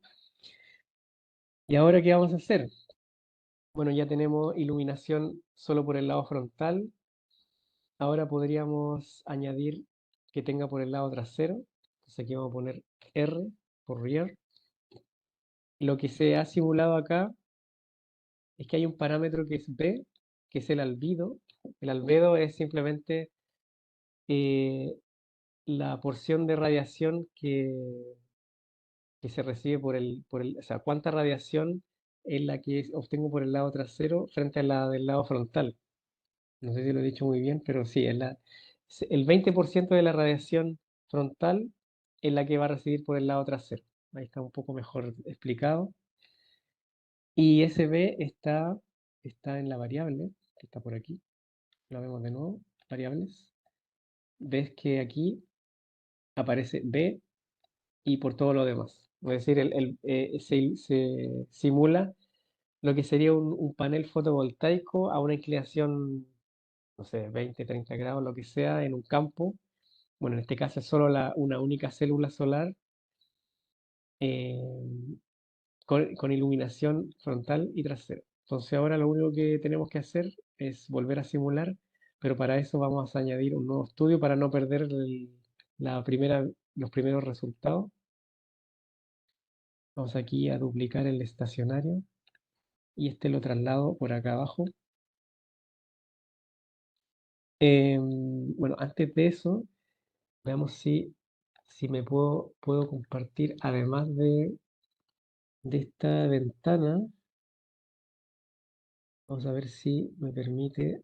¿Y ahora qué vamos a hacer? Bueno, ya tenemos iluminación solo por el lado frontal. Ahora podríamos añadir que tenga por el lado trasero. Entonces aquí vamos a poner R por rear. Lo que se ha simulado acá es que hay un parámetro que es B, que es el albedo. El albedo es simplemente eh, la porción de radiación que se recibe o sea, cuánta radiación es la que obtengo por el lado trasero frente a la del lado frontal. No sé si lo he dicho muy bien, pero sí, el 20% de la radiación frontal es la que va a recibir por el lado trasero. Ahí está un poco mejor explicado. Y ese B está en la variable, que está por aquí. La vemos de nuevo, variables. Ves que aquí aparece B y por todo lo demás. Es decir, se simula lo que sería un panel fotovoltaico a una inclinación, no sé, 20, 30 grados, lo que sea, en un campo. Bueno, en este caso es solo una única célula solar eh, con iluminación frontal y trasera. Entonces ahora lo único que tenemos que hacer es volver a simular, pero para eso vamos a añadir un nuevo estudio para no perder los primeros resultados. Vamos aquí a duplicar el estacionario y este lo traslado por acá abajo. Bueno, antes de eso, veamos si me puedo compartir, además de esta ventana, vamos a ver si me permite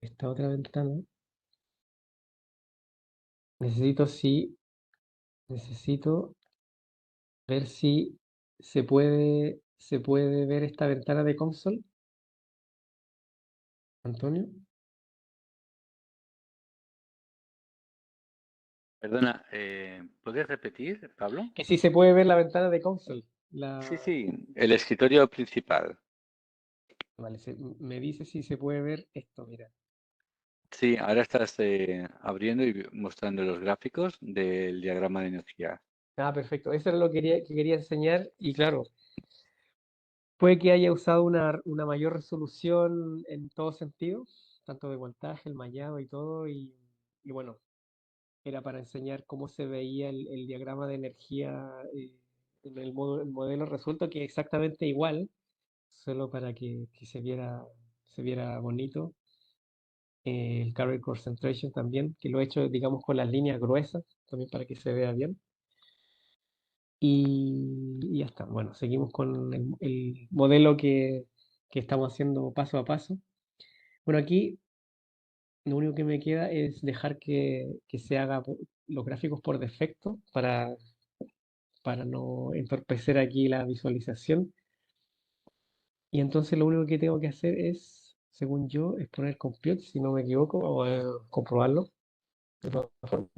esta otra ventana. Necesito, sí, necesito ver si se puede ver esta ventana de console, Antonio. Perdona, ¿puedes repetir, Pablo? Que si se puede ver la ventana de console. Sí, La, sí, el escritorio principal. vale, me dice si se puede ver esto, mira. Sí, ahora estás abriendo y mostrando los gráficos del diagrama de energía. Ah, perfecto. Eso era lo que quería enseñar. Y claro, puede que haya usado una mayor resolución en todo sentido, tanto de voltaje, el mallado y todo. Y bueno, era para enseñar cómo se veía el diagrama de energía en el modelo. Resulta que exactamente igual, solo para que se viera bonito. El Carrier Concentration también, que lo he hecho, digamos, con las líneas gruesas, también para que se vea bien. Y ya está. Bueno, seguimos con el modelo que estamos haciendo paso a paso. Bueno, aquí lo único que me queda es dejar que se haga los gráficos por defecto para no entorpecer aquí la visualización. Y entonces lo único que tengo que hacer es, según yo, es poner compute, si no me equivoco, o comprobarlo. De todas formas.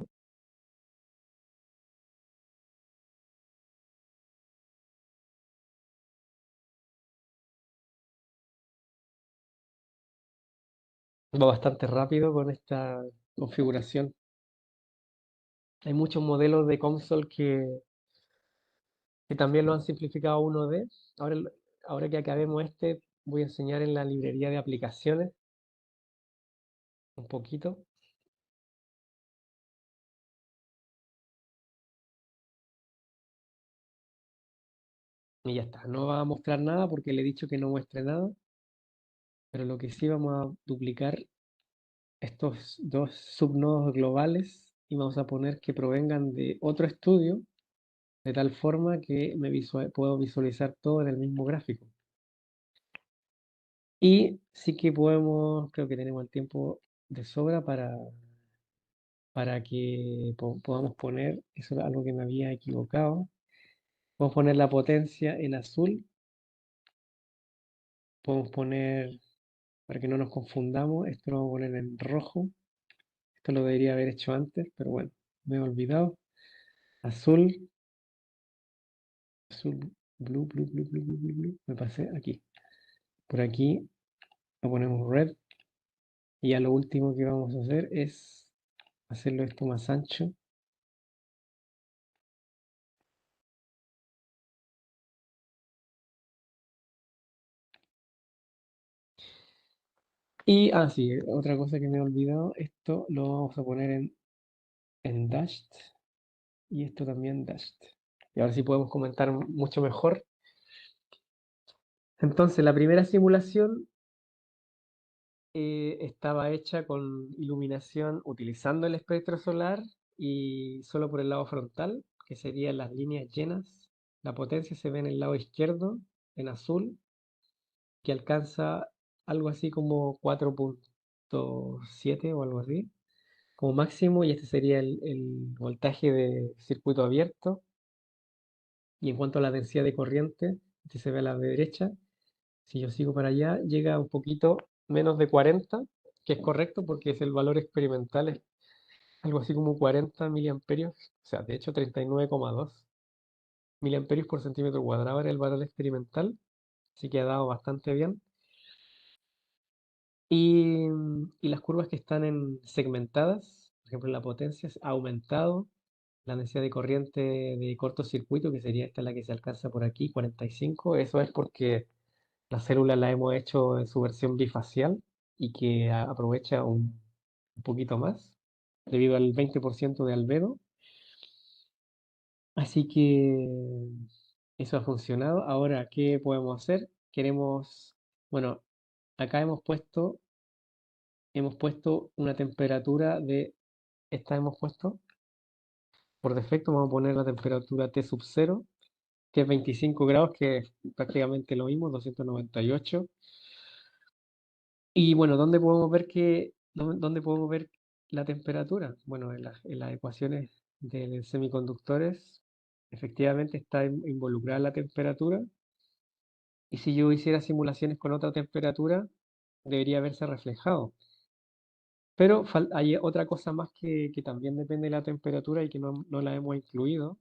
Va bastante rápido con esta configuración. Hay muchos modelos de console que también lo han simplificado a 1D. Ahora, ahora que acabemos este, voy a enseñar en la librería de aplicaciones un poquito. Y ya está. No va a mostrar nada porque le he dicho que no muestre nada. Pero lo que sí vamos a duplicar estos dos subnodos globales y vamos a poner que provengan de otro estudio de tal forma que puedo visualizar todo en el mismo gráfico. Y sí que podemos, creo que tenemos el tiempo de sobra para que podamos poner, eso es algo que me había equivocado, podemos poner la potencia en azul, podemos poner, para que no nos confundamos, esto lo vamos a poner en rojo, esto lo debería haber hecho antes, pero bueno, me he olvidado, azul, azul, blue, me pasé aquí, por aquí lo ponemos red, y ya lo último que vamos a hacer es hacerlo esto más ancho. Y, sí, otra cosa que me he olvidado, esto lo vamos a poner en dashed y esto también dashed. Y ahora sí podemos comentar mucho mejor. Entonces, la primera simulación estaba hecha con iluminación utilizando el espectro solar y solo por el lado frontal, que serían las líneas llenas. La potencia se ve en el lado izquierdo, en azul, que alcanza algo así como 4.7 o algo así, como máximo, y este sería el voltaje de circuito abierto. Y en cuanto a la densidad de corriente, este se ve a la derecha. Si yo sigo para allá, llega un poquito menos de 40, que es correcto porque es el valor experimental, es algo así como 40 miliamperios, o sea, de hecho 39,2 miliamperios por centímetro cuadrado era el valor experimental, así que ha dado bastante bien. Y las curvas que están segmentadas, por ejemplo, la potencia ha aumentado, la densidad de corriente de cortocircuito, que sería esta la que se alcanza por aquí, 45, eso es porque la célula la hemos hecho en su versión bifacial y que aprovecha un poquito más debido al 20% de albedo. Así que eso ha funcionado. Ahora, ¿qué podemos hacer? Bueno, acá hemos puesto hemos puesto una temperatura de, esta hemos puesto, por defecto vamos a poner la temperatura T sub 0, que es 25 grados, que es prácticamente lo mismo, 298. Y bueno, ¿dónde podemos ver dónde podemos ver la temperatura? Bueno, en las ecuaciones de semiconductores, efectivamente está involucrada la temperatura. Y si yo hiciera simulaciones con otra temperatura, debería verse reflejado. Pero hay otra cosa más que también depende de la temperatura y que no la hemos incluido,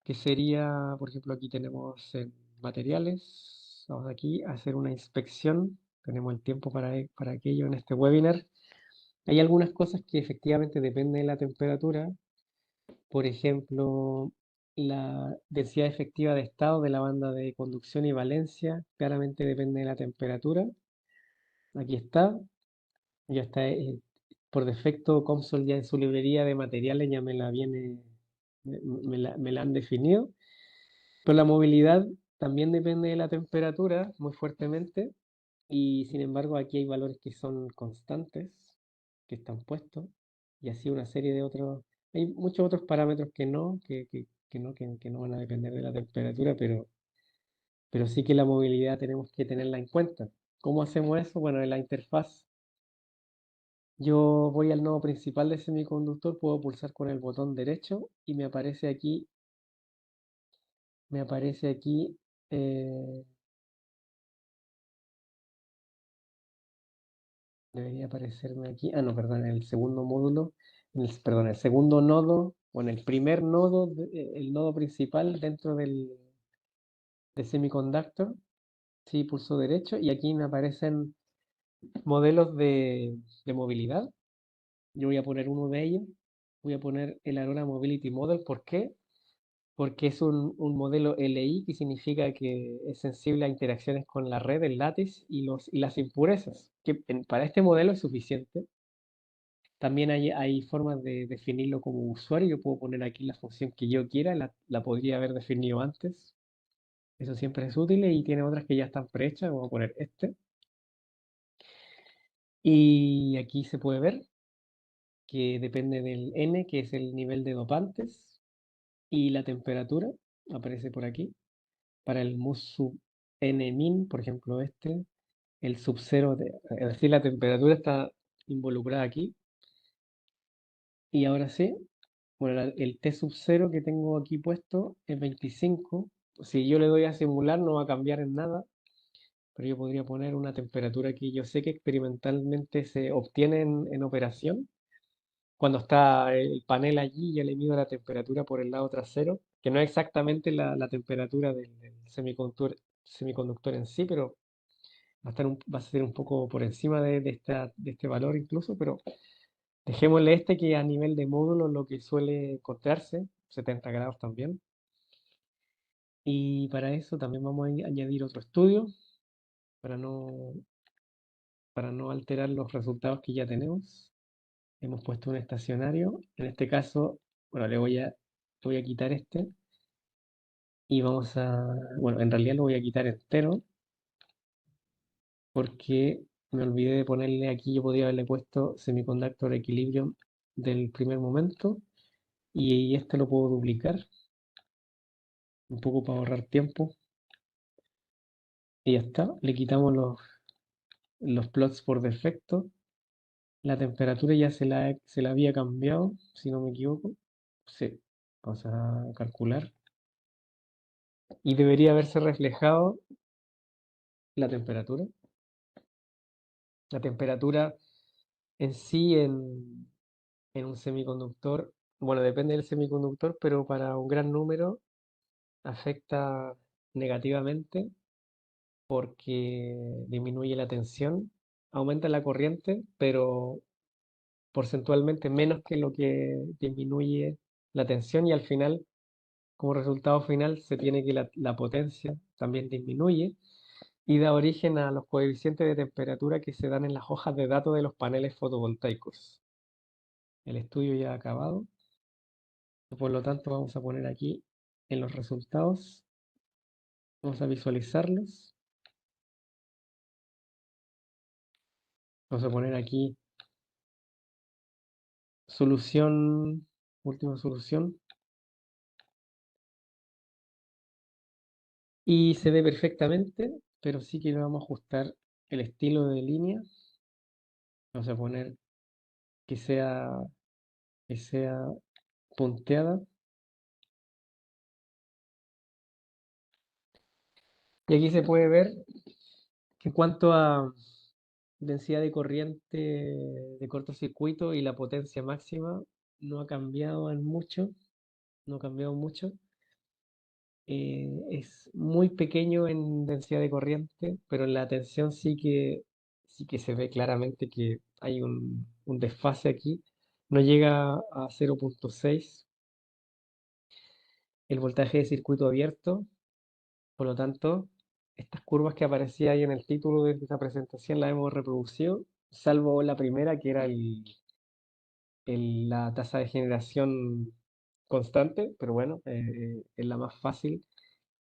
que sería, por ejemplo, aquí tenemos materiales. Vamos aquí a hacer una inspección. Tenemos el tiempo para aquello en este webinar. Hay algunas cosas que efectivamente dependen de la temperatura. Por ejemplo, la densidad efectiva de estado de la banda de conducción y valencia claramente depende de la temperatura. Aquí está. Ya está. Por defecto, COMSOL ya en su librería de materiales ya me la han definido. Pero la movilidad también depende de la temperatura muy fuertemente. Y sin embargo, aquí hay valores que son constantes, que están puestos. Y así una serie de otros. Hay muchos otros parámetros que no van a depender de la temperatura, pero sí que la movilidad tenemos que tenerla en cuenta. ¿Cómo hacemos eso? Bueno, en la interfaz yo voy al nodo principal del semiconductor, puedo pulsar con el botón derecho y me aparece aquí, eh, debería aparecerme aquí, ah no, perdón, en el segundo módulo, perdón, el segundo nodo, o en el primer nodo, el nodo principal dentro de semiconductor, sí, pulso derecho y aquí me aparecen modelos de movilidad. Yo voy a poner uno de ellos, voy a poner el Aurora Mobility Model. ¿Por qué? Porque es un modelo LI, que significa que es sensible a interacciones con la red, el látiz y las impurezas, que para este modelo es suficiente. También hay formas de definirlo como usuario. Yo puedo poner aquí la función que yo quiera, la podría haber definido antes. Eso siempre es útil y tiene otras que ya están prehechas. Voy a poner este. Y aquí se puede ver que depende del N, que es el nivel de dopantes, y la temperatura, aparece por aquí. Para el mus sub n min, por ejemplo, el sub 0, es decir, la temperatura está involucrada aquí. Y ahora sí, bueno, el T sub 0 que tengo aquí puesto es 25. Si yo le doy a simular, no va a cambiar en nada, pero yo podría poner una temperatura que yo sé que experimentalmente se obtiene en operación. Cuando está el panel allí, yo le mido la temperatura por el lado trasero, que no es exactamente la temperatura del semiconductor en sí, pero va a ser un poco por encima de este valor incluso, pero dejémosle que a nivel de módulo lo que suele encontrarse, 70 grados también. Y para eso también vamos a añadir otro estudio para para no alterar los resultados que ya tenemos. Hemos puesto un estacionario. En este caso, bueno, le voy a quitar este y bueno, en realidad lo voy a quitar entero porque me olvidé de ponerle aquí. Yo podría haberle puesto semiconductor equilibrium del primer momento y este lo puedo duplicar un poco para ahorrar tiempo y ya está. Le quitamos los plots por defecto. La temperatura ya se la había cambiado, si no me equivoco. Sí, vamos a calcular. Y debería haberse reflejado la temperatura. La temperatura en sí en un semiconductor, bueno, depende del semiconductor, pero para un gran número afecta negativamente porque disminuye la tensión, aumenta la corriente, pero porcentualmente menos que lo que disminuye la tensión y al final, como resultado final, se tiene que la potencia también disminuye y da origen a los coeficientes de temperatura que se dan en las hojas de datos de los paneles fotovoltaicos. El estudio ya ha acabado, por lo tanto vamos a poner aquí en los resultados, vamos a visualizarlos Vamos a poner aquí solución, última solución. Y se ve perfectamente, pero sí que le vamos a ajustar el estilo de línea. Vamos a poner que sea punteada. Y aquí se puede ver que en cuanto a densidad de corriente de cortocircuito y la potencia máxima, no ha cambiado en mucho, no ha cambiado mucho. Es muy pequeño en densidad de corriente, pero en la tensión sí que se ve claramente que hay un desfase aquí. No llega a 0.6 el voltaje de circuito abierto, por lo tanto, estas curvas que aparecía ahí en el título de esta presentación las hemos reproducido, salvo la primera que era la tasa de generación constante, pero bueno, es la más fácil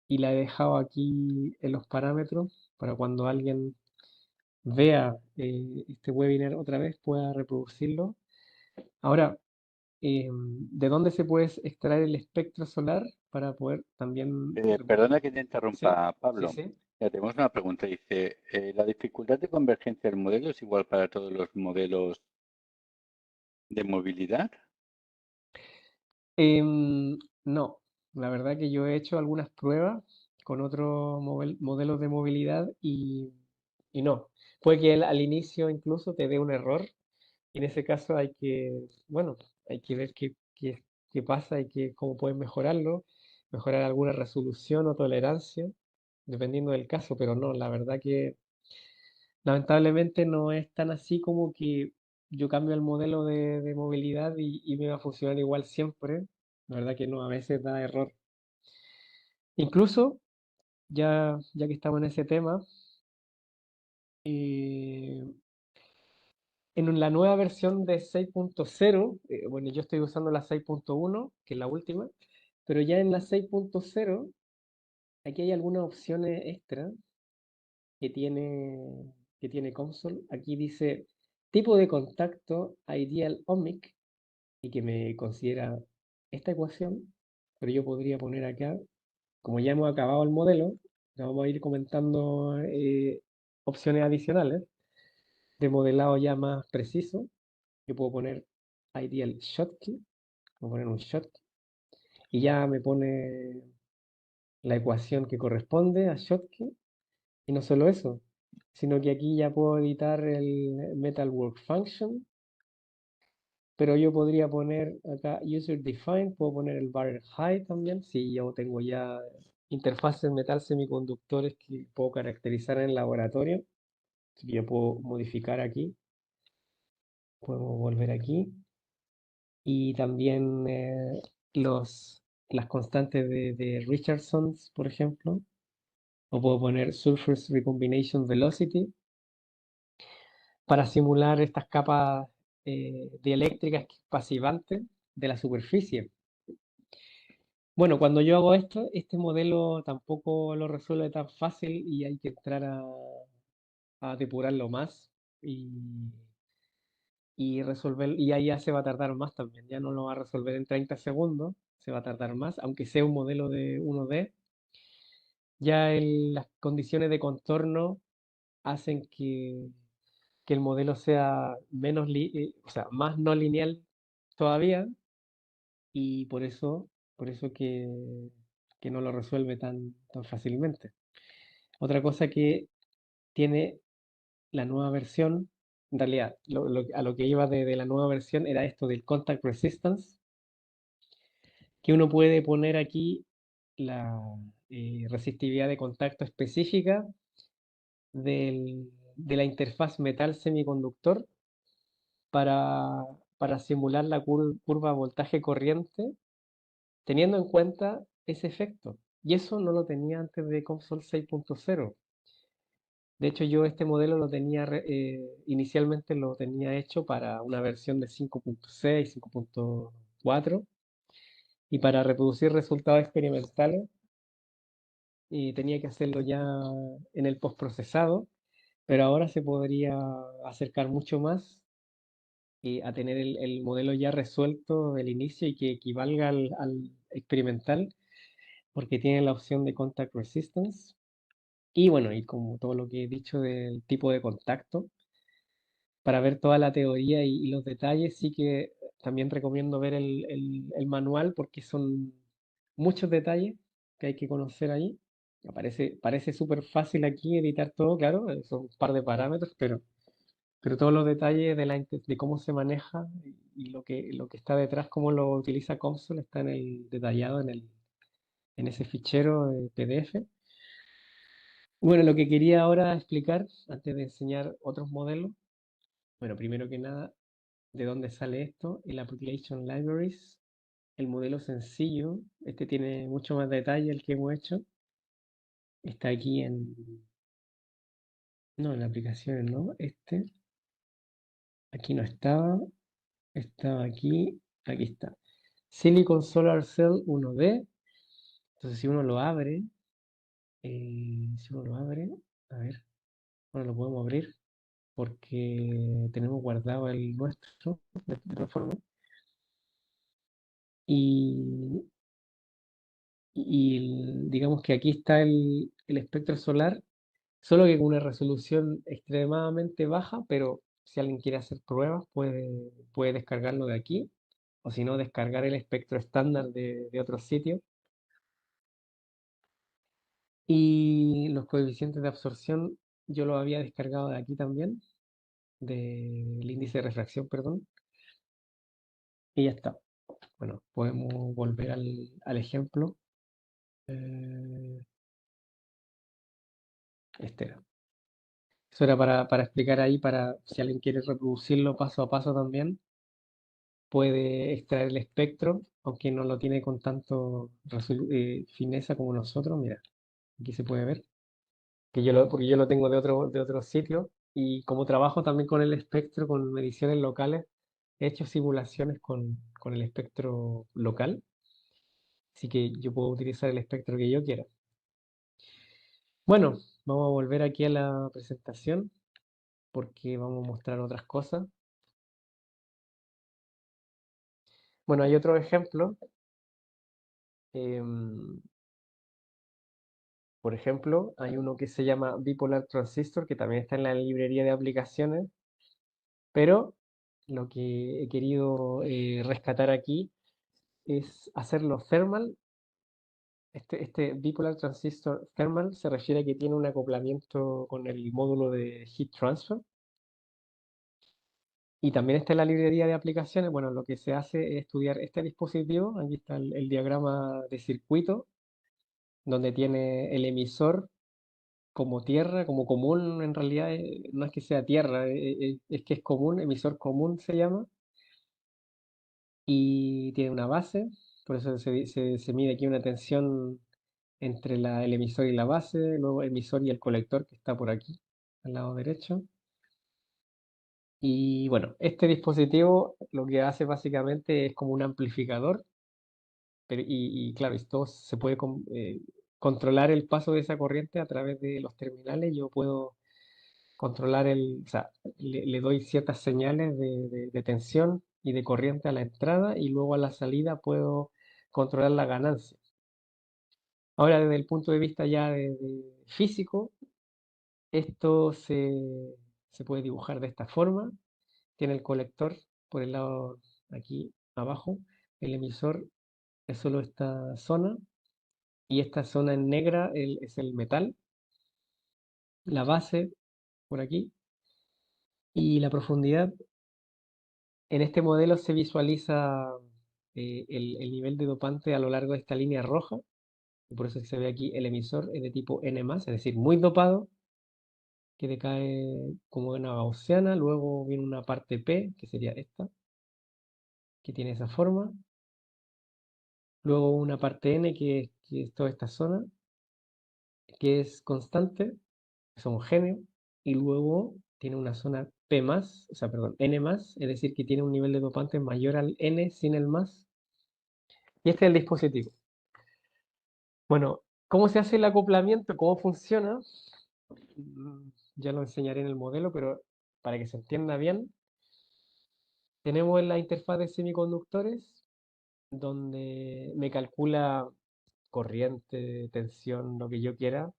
y la he dejado aquí en los parámetros para cuando alguien vea este webinar otra vez pueda reproducirlo. Ahora, ¿de dónde se puede extraer el espectro solar para poder también Perdona que te Sí, interrumpa, sí, Pablo. sí. Ya tenemos una pregunta. Dice, ¿la dificultad de convergencia del modelo es igual para todos los modelos de movilidad? No, la verdad que yo he hecho algunas pruebas con otros modelos de movilidad y no. Puede que al inicio incluso te dé un error y en ese caso bueno, hay que ver qué pasa y cómo puedes mejorarlo, mejorar alguna resolución o tolerancia, dependiendo del caso, pero no, la verdad que lamentablemente no es tan así como que yo cambio el modelo de movilidad y me va a funcionar igual siempre. La verdad que no, a veces da error. Incluso, ya que estamos en ese tema, eh, en la nueva versión de 6.0, bueno, yo estoy usando la 6.1, que es la última, pero ya en la 6.0, aquí hay algunas opciones extra que tiene Console. Aquí dice tipo de contacto Ideal Ohmic y que me considera esta ecuación, pero yo podría poner acá, como ya hemos acabado el modelo, ya vamos a ir comentando opciones adicionales de modelado ya más preciso. Yo puedo poner Ideal Schottky, voy a poner un Schottky, y ya me pone la ecuación que corresponde a Schottky. Y no solo eso, sino que aquí ya puedo editar el Metal Work Function, pero yo podría poner acá User Defined, puedo poner el Bar Height también, si yo tengo ya interfaces metal semiconductores que puedo caracterizar en el laboratorio, así que yo puedo modificar aquí, puedo volver aquí, y también las constantes de Richardson, por ejemplo, o puedo poner Surface Recombination Velocity, para simular estas capas dieléctricas pasivantes de la superficie. Bueno, cuando yo hago esto, este modelo tampoco lo resuelve tan fácil y hay que entrar a depurarlo más y resolver, y ahí ya se va a tardar más también, ya no lo va a resolver en 30 segundos, se va a tardar más, aunque sea un modelo de 1D, ya las condiciones de contorno hacen que el modelo sea o sea, más no lineal todavía y por eso que no lo resuelve tan fácilmente. Otra cosa que tiene la nueva versión, en realidad a lo que iba de la nueva versión era esto del contact resistance, que uno puede poner aquí la resistividad de contacto específica de la interfaz metal semiconductor para, para simular la curva voltaje-corriente, teniendo en cuenta ese efecto. Y eso no lo tenía antes de Console 6.0. De hecho, yo este modelo inicialmente lo tenía hecho para una versión de 5.6, 5.4, y para reproducir resultados experimentales, y tenía que hacerlo ya en el postprocesado. pero ahora se podría acercar mucho más a tener el modelo ya resuelto del inicio y que equivalga al experimental, porque tiene la opción de contact resistance. Y bueno, y como todo lo que he dicho del tipo de contacto, para ver toda la teoría y los detalles, sí que también recomiendo ver el manual porque son muchos detalles que hay que conocer ahí. Parece súper fácil aquí editar todo, claro, son un par de parámetros, pero todos los detalles de cómo se maneja y lo que está detrás, cómo lo utiliza Console, está detallado en ese fichero de PDF. Bueno, lo que quería ahora explicar, antes de enseñar otros modelos, bueno, primero que nada, ¿de dónde sale esto? El Application Libraries, el modelo sencillo, este tiene mucho más detalle el que hemos hecho, está aquí no, en aplicaciones, ¿no? Aquí no estaba aquí está. Silicon Solar Cell 1D, entonces si uno lo abre, a ver, bueno, lo podemos abrir porque tenemos guardado el nuestro de otra forma. Y, digamos que aquí está el espectro solar, solo que con una resolución extremadamente baja, pero si alguien quiere hacer pruebas puede descargarlo de aquí, o si no, descargar el espectro estándar de otros sitios. Y los coeficientes de absorción yo los había descargado de aquí también, del índice de refracción, perdón, y ya está. Bueno, podemos volver al ejemplo. Eh, este era. Eso era para explicar ahí, para si alguien quiere reproducirlo paso a paso también, puede extraer el espectro, aunque no lo tiene con tanto fineza como nosotros. Mira, aquí se puede ver, porque yo lo tengo de otro sitio, y como trabajo también con el espectro, con mediciones locales, he hecho simulaciones con el espectro local, así que yo puedo utilizar el espectro que yo quiera. Bueno, vamos a volver aquí a la presentación porque vamos a mostrar otras cosas. Bueno, hay otro ejemplo. em, por ejemplo, hay uno que se llama Bipolar Transistor, que también está en la librería de aplicaciones, pero lo que he querido rescatar aquí es hacerlo thermal. Este Bipolar Transistor thermal se refiere a que tiene un acoplamiento con el módulo de Heat Transfer. Y también está en la librería de aplicaciones. Bueno, lo que se hace es estudiar este dispositivo. Aquí está el diagrama de circuito, donde tiene el emisor como tierra, como común. En realidad no es que sea tierra, es que es común, emisor común se llama, y tiene una base. Por eso se mide aquí una tensión entre el emisor y la base, luego el emisor y el colector, que está por aquí, al lado derecho. Y bueno, este dispositivo lo que hace básicamente es como un amplificador, pero, y claro, esto se puede controlar el paso de esa corriente a través de los terminales. Yo puedo controlar o sea, le doy ciertas señales de tensión y de corriente a la entrada, y luego a la salida puedo controlar la ganancia. Ahora, desde el punto de vista ya de físico, esto se puede dibujar de esta forma. Tiene el colector por el lado aquí abajo, el emisor es solo esta zona, y esta zona en negra es el metal, la base por aquí, y la profundidad. En este modelo se visualiza el nivel de dopante a lo largo de esta línea roja, y por eso se ve aquí el emisor es de tipo N+, es decir, muy dopado, que decae como una gaussiana. Luego viene una parte P, que sería esta, que tiene esa forma. Luego una parte N, que es toda esta zona, que es constante, es homogéneo. Y luego tiene una zona P+, o sea, perdón, N+, es decir, que tiene un nivel de dopante mayor al N sin el más. Y este es el dispositivo. Bueno, ¿cómo se hace el acoplamiento? ¿Cómo funciona? ya lo enseñaré en el modelo, pero para que se entienda bien, tenemos la interfaz de semiconductores, donde me calcula corriente, tensión, lo que yo quiera,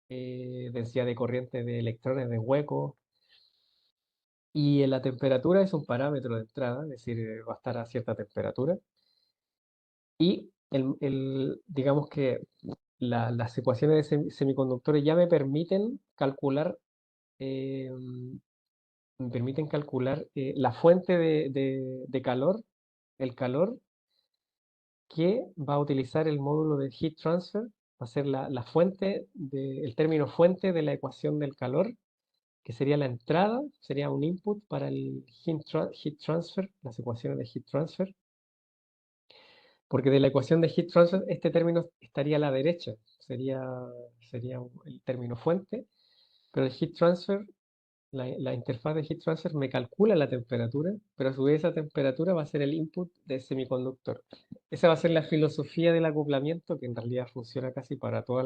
densidad de corriente de electrones, de huecos, y la temperatura es un parámetro de entrada, es decir, va a estar a cierta temperatura. Y digamos que las ecuaciones de semiconductores ya eh, me permiten calcular la fuente de calor, el calor que va a utilizar el módulo de heat transfer, va a ser la fuente, el término fuente de la ecuación del calor, que sería la entrada, sería un input para el heat transfer, las ecuaciones de heat transfer, porque de la ecuación de heat transfer este término estaría a la derecha, sería el término fuente, pero el heat transfer, la interfaz de heat transfer me calcula la temperatura, pero a su vez esa temperatura va a ser el input del semiconductor. Esa va a ser la filosofía del acoplamiento, que en realidad funciona casi para todos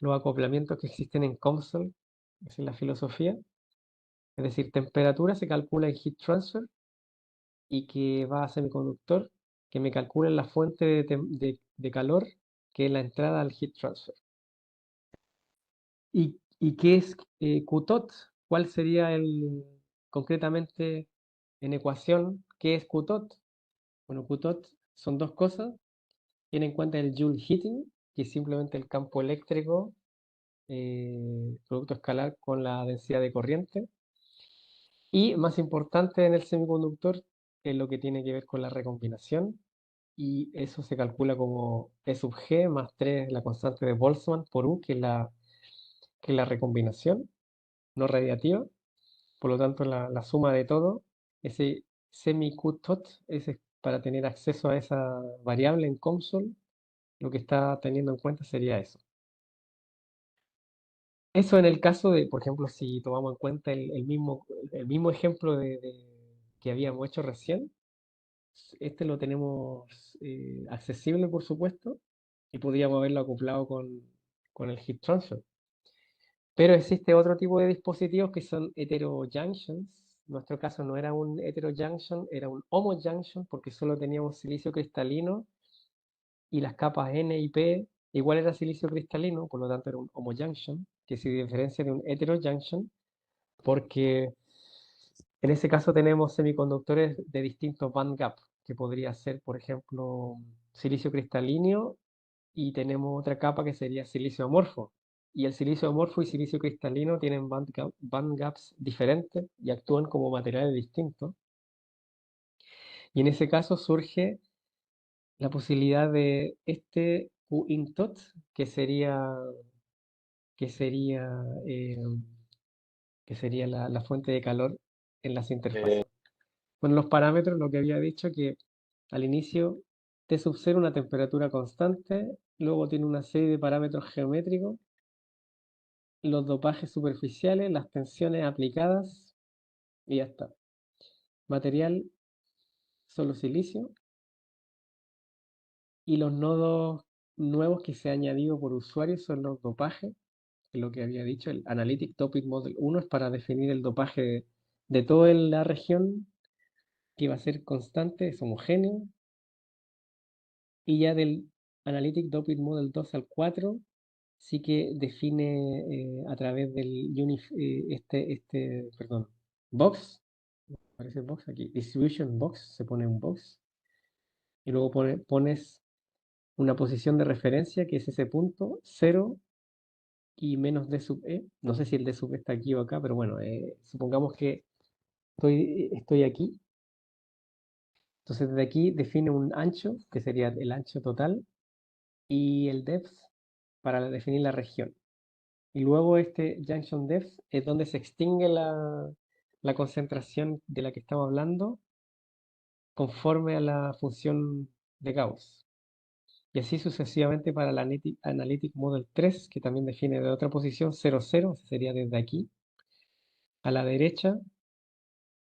los acoplamientos que existen en COMSOL. Esa es la filosofía. Es decir, temperatura se calcula en heat transfer y que va a semiconductor, que me calcula la fuente de calor, que es la entrada al heat transfer. ¿Y qué es QTOT? ¿Cuál sería concretamente en ecuación, qué es QTOT? Bueno, QTOT son dos cosas. Tiene en cuenta el Joule heating, que es simplemente el campo eléctrico, producto escalar con la densidad de corriente. Y más importante en el semiconductor es lo que tiene que ver con la recombinación. Y eso se calcula como E sub G más 3, la constante de Boltzmann por U, que es la recombinación no radiativa. Por lo tanto, la suma de todo, ese semi-QTOT, ese es para tener acceso a esa variable en COMSOL, lo que está teniendo en cuenta sería eso. Eso en el caso de, por ejemplo, si tomamos en cuenta el mismo ejemplo que habíamos hecho recién, este lo tenemos accesible, por supuesto, y podríamos haberlo acoplado con el heat transfer. Pero existe otro tipo de dispositivos que son heterojunctions. En nuestro caso no era un heterojunction, era un homojunction porque solo teníamos silicio cristalino y las capas N y P igual era silicio cristalino, por lo tanto era un homojunction, que se diferencia de un heterojunction porque en ese caso tenemos semiconductores de distintos band gap, que podría ser, por ejemplo, silicio cristalino y tenemos otra capa que sería silicio amorfo. Y el silicio amorfo y silicio cristalino tienen band gaps diferentes y actúan como materiales distintos. Y en ese caso surge la posibilidad de este QINTOT, que sería, que sería, eh, que sería la fuente de calor en las interfaces. Bueno, los parámetros, lo que había dicho, que al inicio T sub 0 una temperatura constante, luego tiene una serie de parámetros geométricos, los dopajes superficiales, las tensiones aplicadas y ya está. Material, solo silicio. Y los nodos nuevos que se han añadido por usuario son los dopajes, que es lo que había dicho, el Analytic Topic Model 1 es para definir el dopaje de toda la región, que va a ser constante, es homogéneo. Y ya del Analytic Topic Model 2 al 4 sí que define a través del perdón, box, aparece box aquí, distribution box, se pone un box, y luego pones una posición de referencia que es ese punto, 0 y menos d sub e, no sé si el d sub e está aquí o acá, pero bueno, supongamos que estoy aquí, entonces desde aquí define un ancho, que sería el ancho total, y el depth para definir la región. Y luego este junction depth es donde se extingue la concentración de la que estamos hablando conforme a la función de Gauss. Y así sucesivamente para la Analytic Model 3, que también define de otra posición 0, 0, sería desde aquí a la derecha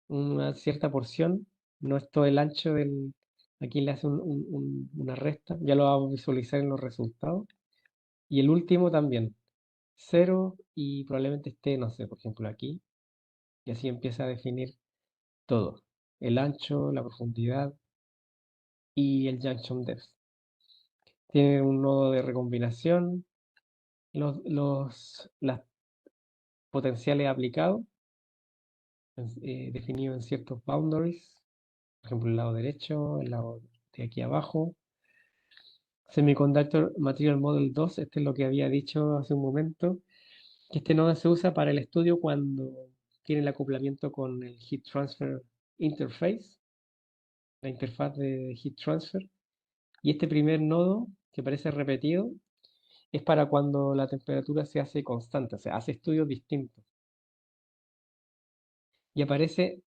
una cierta porción, no es todo el ancho aquí le hace una resta, ya lo vamos a visualizar en los resultados. Y el último también. 0 y probablemente esté, no sé, por ejemplo aquí, y así empieza a definir todo, el ancho, la profundidad y el junction depth. Tiene un nodo de recombinación, las potenciales aplicados, definidos en ciertos boundaries, por ejemplo el lado derecho, el lado de aquí abajo. Semiconductor Material Model 2, este es lo que había dicho hace un momento, que este nodo se usa para el estudio cuando tiene el acoplamiento con el Heat Transfer Interface, la interfaz de Heat Transfer. Y este primer nodo, que parece repetido, es para cuando la temperatura se hace constante, o sea, hace estudios distintos. Y aparece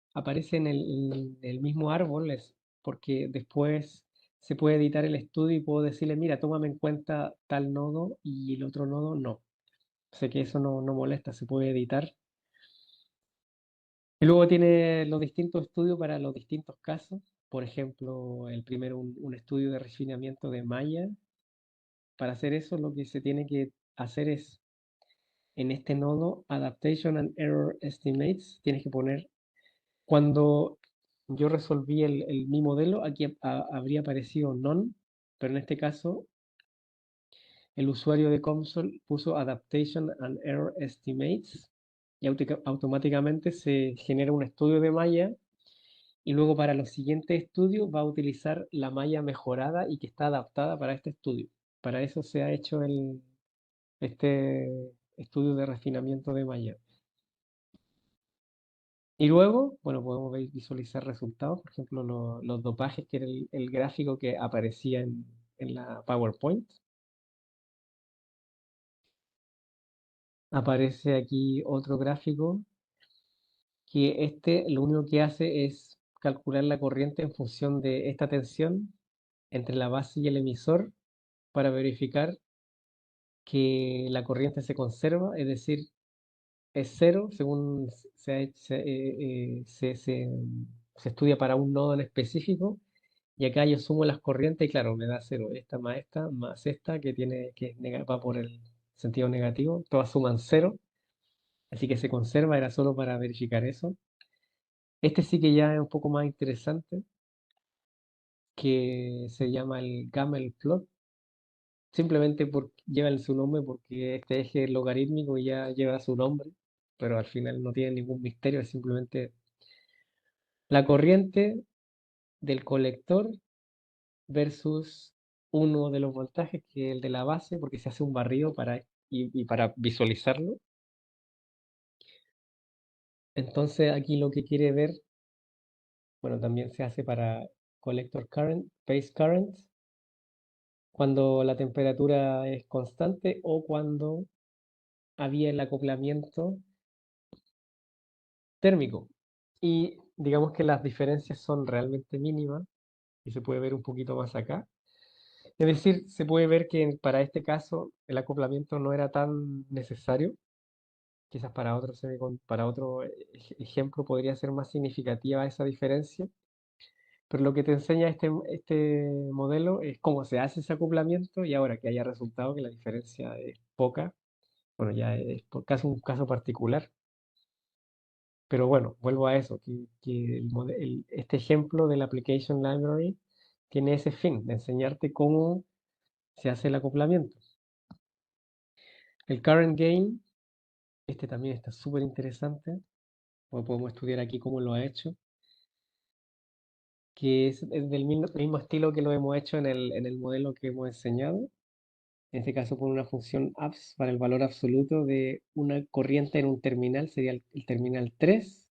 en el mismo árbol, es porque después se puede editar el estudio y puedo decirle, mira, tómame en cuenta tal nodo y el otro nodo no. Sé que eso no molesta, se puede editar. Y luego tiene los distintos estudios para los distintos casos. Por ejemplo, el primero, un estudio de refinamiento de malla. Para hacer eso, lo que se tiene que hacer es, en este nodo, Adaptation and Error Estimates, tienes que poner, cuando yo resolví mi modelo, aquí habría aparecido none, pero en este caso, el usuario de Console puso Adaptation and Error Estimates y automáticamente se genera un estudio de malla y luego para los siguientes estudios va a utilizar la malla mejorada y que está adaptada para este estudio. Para eso se ha hecho este estudio de refinamiento de malla. Y luego, bueno, podemos visualizar resultados, por ejemplo, los dopajes, que era el gráfico que aparecía en la PowerPoint. Aparece aquí otro gráfico que lo único que hace es calcular la corriente en función de esta tensión entre la base y el emisor para verificar que la corriente se conserva, es decir, es cero según se estudia para un nodo en específico. Y acá yo sumo las corrientes y claro, me da cero. Esta, más esta va por el sentido negativo. Todas suman cero. Así que se conserva, era solo para verificar eso. Este sí que ya es un poco más interesante, que se llama el Gamel Plot. Simplemente lleva su nombre porque este eje logarítmico ya lleva su nombre, pero al final no tiene ningún misterio, es simplemente la corriente del colector versus uno de los voltajes, que es el de la base, porque se hace un barrido y para visualizarlo. Entonces aquí lo que quiere ver, bueno, también se hace para collector current, phase current, cuando la temperatura es constante o cuando había el acoplamiento térmico. Y digamos que las diferencias son realmente mínimas y se puede ver un poquito más acá. Es decir, se puede ver que para este caso el acoplamiento no era tan necesario. Quizás para otro ejemplo podría ser más significativa esa diferencia. Pero lo que te enseña este modelo es cómo se hace ese acoplamiento y ahora que haya resultado que la diferencia es poca, bueno, ya es un caso particular. Pero bueno, vuelvo a eso, que este ejemplo del Application Library tiene ese fin, de enseñarte cómo se hace el acoplamiento. El Current Gain, este también está súper interesante, podemos estudiar aquí cómo lo ha hecho, que es del mismo estilo que lo hemos hecho en el modelo que hemos enseñado. En este caso, por una función abs para el valor absoluto de una corriente en un terminal, sería el terminal 3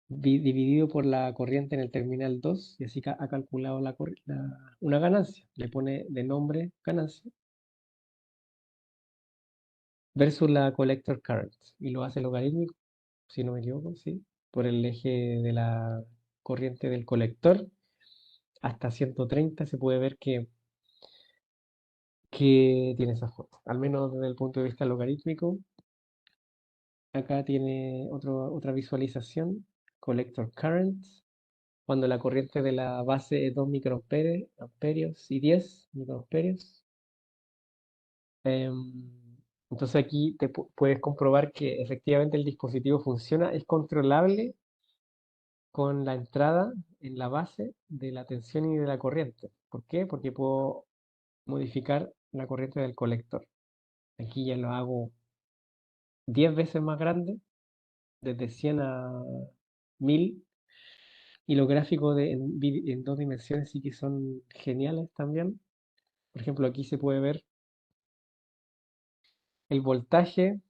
dividido por la corriente en el terminal 2 y así ha calculado una ganancia. Le pone de nombre ganancia versus la collector current y lo hace logarítmico, si no me equivoco, sí, por el eje de la corriente del colector hasta 130 se puede ver que tiene esa forma, al menos desde el punto de vista logarítmico. Acá tiene otra visualización, collector current, cuando la corriente de la base es 2 microamperios y 10 microamperios. Entonces aquí puedes comprobar que efectivamente el dispositivo funciona, es controlable con la entrada en la base de la tensión y de la corriente. ¿Por qué? Porque puedo modificar la corriente del colector. Aquí ya lo hago 10 veces más grande, desde 100 a 1000, y los gráficos en dos dimensiones sí que son geniales también. Por ejemplo, aquí se puede ver el voltaje,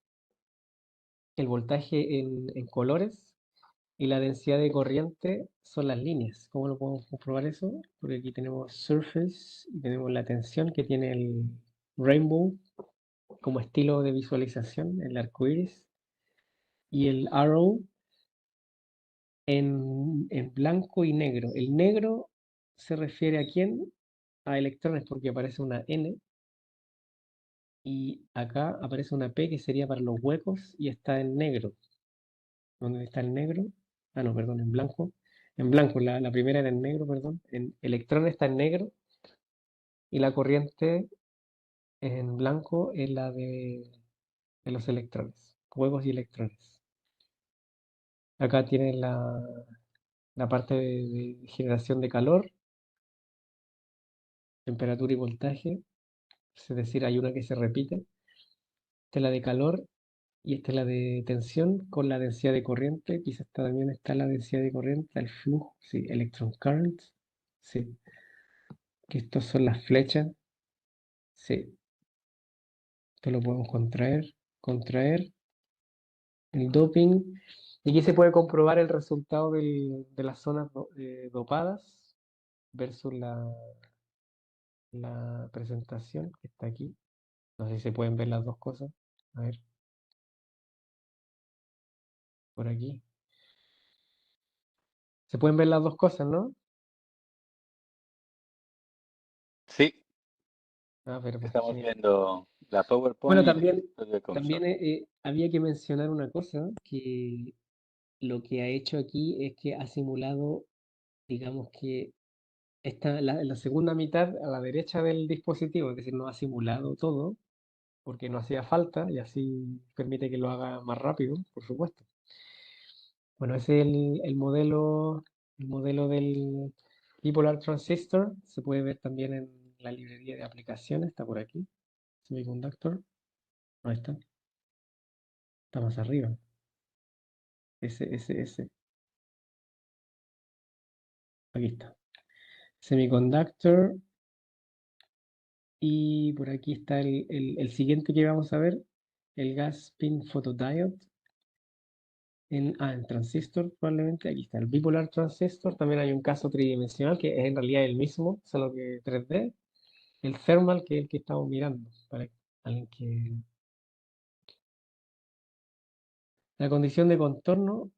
en colores, y la densidad de corriente son las líneas. ¿Cómo lo podemos comprobar eso? Porque aquí tenemos surface y tenemos la tensión que tiene el rainbow como estilo de visualización, el arco iris, y el arrow en blanco y negro. El negro se refiere a quién? A electrones, porque aparece una N, y acá aparece una P que sería para los huecos y está en negro. ¿Dónde está el negro? Ah, no, perdón, en blanco. En blanco, la primera era en negro, perdón. En electrón está en negro y la corriente en blanco es la de los electrones, huecos y electrones. Acá tienen la parte de generación de calor, temperatura y voltaje. Es decir, hay una que se repite. Esta es la de calor y esta es la de tensión con la densidad de corriente. Quizás también está la densidad de corriente, el flujo, sí, electron current, sí. Que estos son las flechas, sí. Esto lo podemos contraer, el doping. Y aquí se puede comprobar el resultado de las zonas dopadas versus la presentación que está aquí. No sé si se pueden ver las dos cosas. A ver, por aquí. Se pueden ver las dos cosas, ¿no? Sí, Ah, pero estamos genial. viendo la Bueno, PowerPoint y el también, ejemplo de también console. había que mencionar una cosa, que lo que ha hecho aquí es que ha simulado, digamos que está la segunda mitad a la derecha del dispositivo, es decir, no ha simulado todo, porque no hacía falta y así permite que lo haga más rápido, por supuesto. Bueno, ese es el modelo del Bipolar Transistor. Se puede ver también en la librería de aplicaciones, está por aquí. Semiconductor, ahí está más arriba. Ese, aquí está. Semiconductor, y por aquí está el siguiente que vamos a ver, el gas spin photodiode. En transistor, probablemente, aquí está el bipolar transistor. También hay un caso tridimensional que es en realidad el mismo, solo que 3D. El thermal, que es el que estamos mirando, para alguien que... La condición de contorno,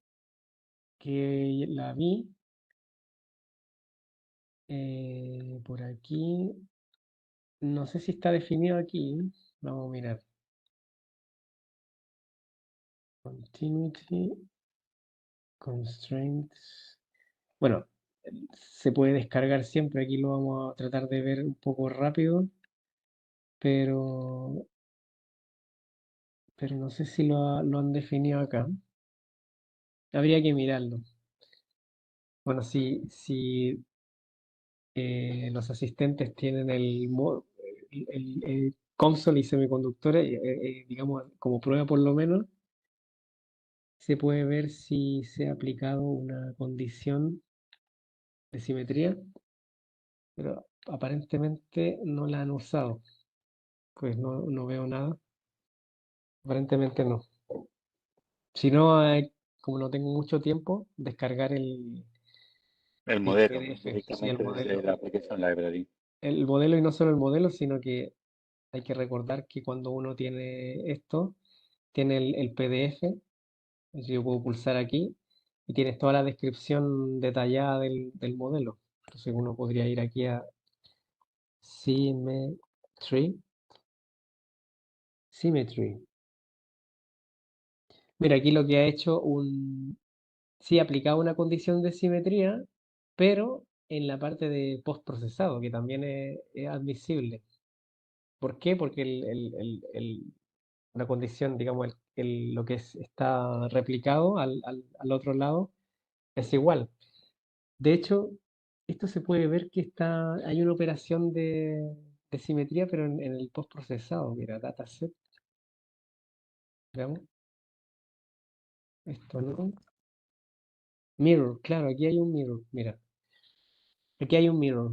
que la vi por aquí, no sé si está definido aquí. Vamos a mirar. Continuity, constraints. Bueno, se puede descargar siempre. Aquí lo vamos a tratar de ver un poco rápido, pero no sé si lo han definido acá. Habría que mirarlo. Bueno, si los asistentes tienen el console y semiconductores, digamos, como prueba por lo menos, se puede ver si se ha aplicado una condición de simetría, pero aparentemente no la han usado. Pues no veo nada. Aparentemente no. Si no, como no tengo mucho tiempo, descargar El el modelo, PDF, sí, el directamente desde modelo. la Application Library. El modelo, y no solo el modelo, sino que hay que recordar que cuando uno tiene esto, tiene el PDF, yo puedo pulsar aquí y tienes toda la descripción detallada del modelo. Entonces uno podría ir aquí a Symmetry. Symmetry. Mira, aquí lo que ha hecho sí, aplicado una condición de simetría, pero en la parte de postprocesado, que también es admisible. ¿Por qué? Porque una condición, digamos, lo que está replicado al otro lado es igual. De hecho, esto se puede ver que hay una operación de simetría, pero en el postprocesado. Mira, dataset. Veamos. Esto no. Mirror, claro, aquí hay un mirror. Mira, aquí hay un mirror.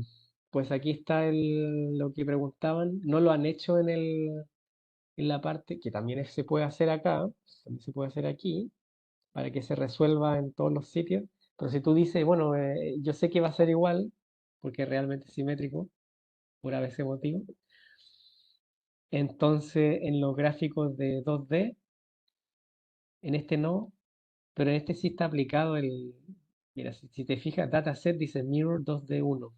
Pues aquí está lo que preguntaban. No lo han hecho en la parte que también se puede hacer acá, también se puede hacer aquí, para que se resuelva en todos los sitios. Pero si tú dices, bueno, yo sé que va a ser igual, porque es realmente simétrico, por ese motivo. Entonces, en los gráficos de 2D, en este no, pero en este sí está aplicado mira, si te fijas, dataset dice mirror 2D1.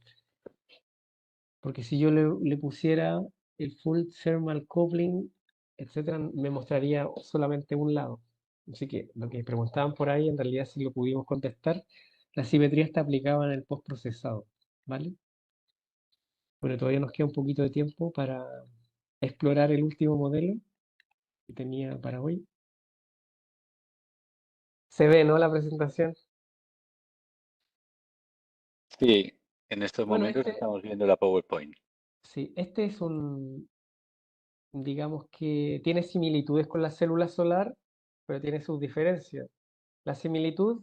Porque si yo le pusiera el full thermal coupling, etcétera, me mostraría solamente un lado. Así que lo que preguntaban por ahí, en realidad sí lo pudimos contestar. La simetría está aplicada en el postprocesado, ¿vale? Bueno, todavía nos queda un poquito de tiempo para explorar el último modelo que tenía para hoy. Se ve, ¿no? La presentación. Sí, en estos Bueno, momentos estamos viendo la PowerPoint. sí, este es digamos que tiene similitudes con la célula solar, pero tiene sus diferencias. La similitud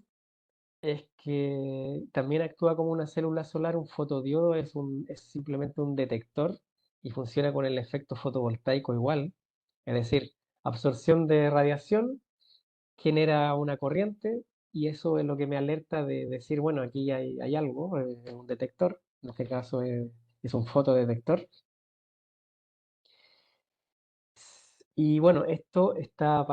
es que también actúa como una célula solar, un fotodiodo es simplemente un detector y funciona con el efecto fotovoltaico igual. Es decir, absorción de radiación genera una corriente y eso es lo que me alerta de decir, bueno, aquí hay algo, un detector, en este caso es un fotodetector. Y bueno, esto está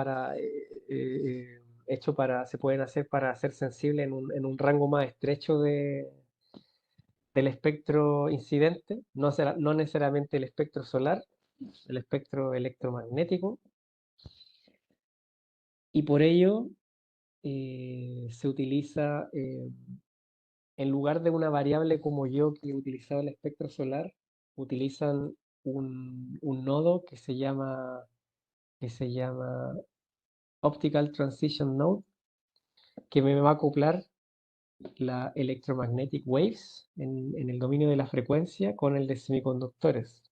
hecho se pueden hacer para ser sensible en un rango más estrecho del espectro incidente, no necesariamente el espectro solar, el espectro electromagnético, y por ello se utiliza, en lugar de una variable como yo que utilizaba el espectro solar, utilizan un nodo que se llama Optical Transition Node, que me va a acoplar la electromagnetic waves en el dominio de la frecuencia con el de semiconductores.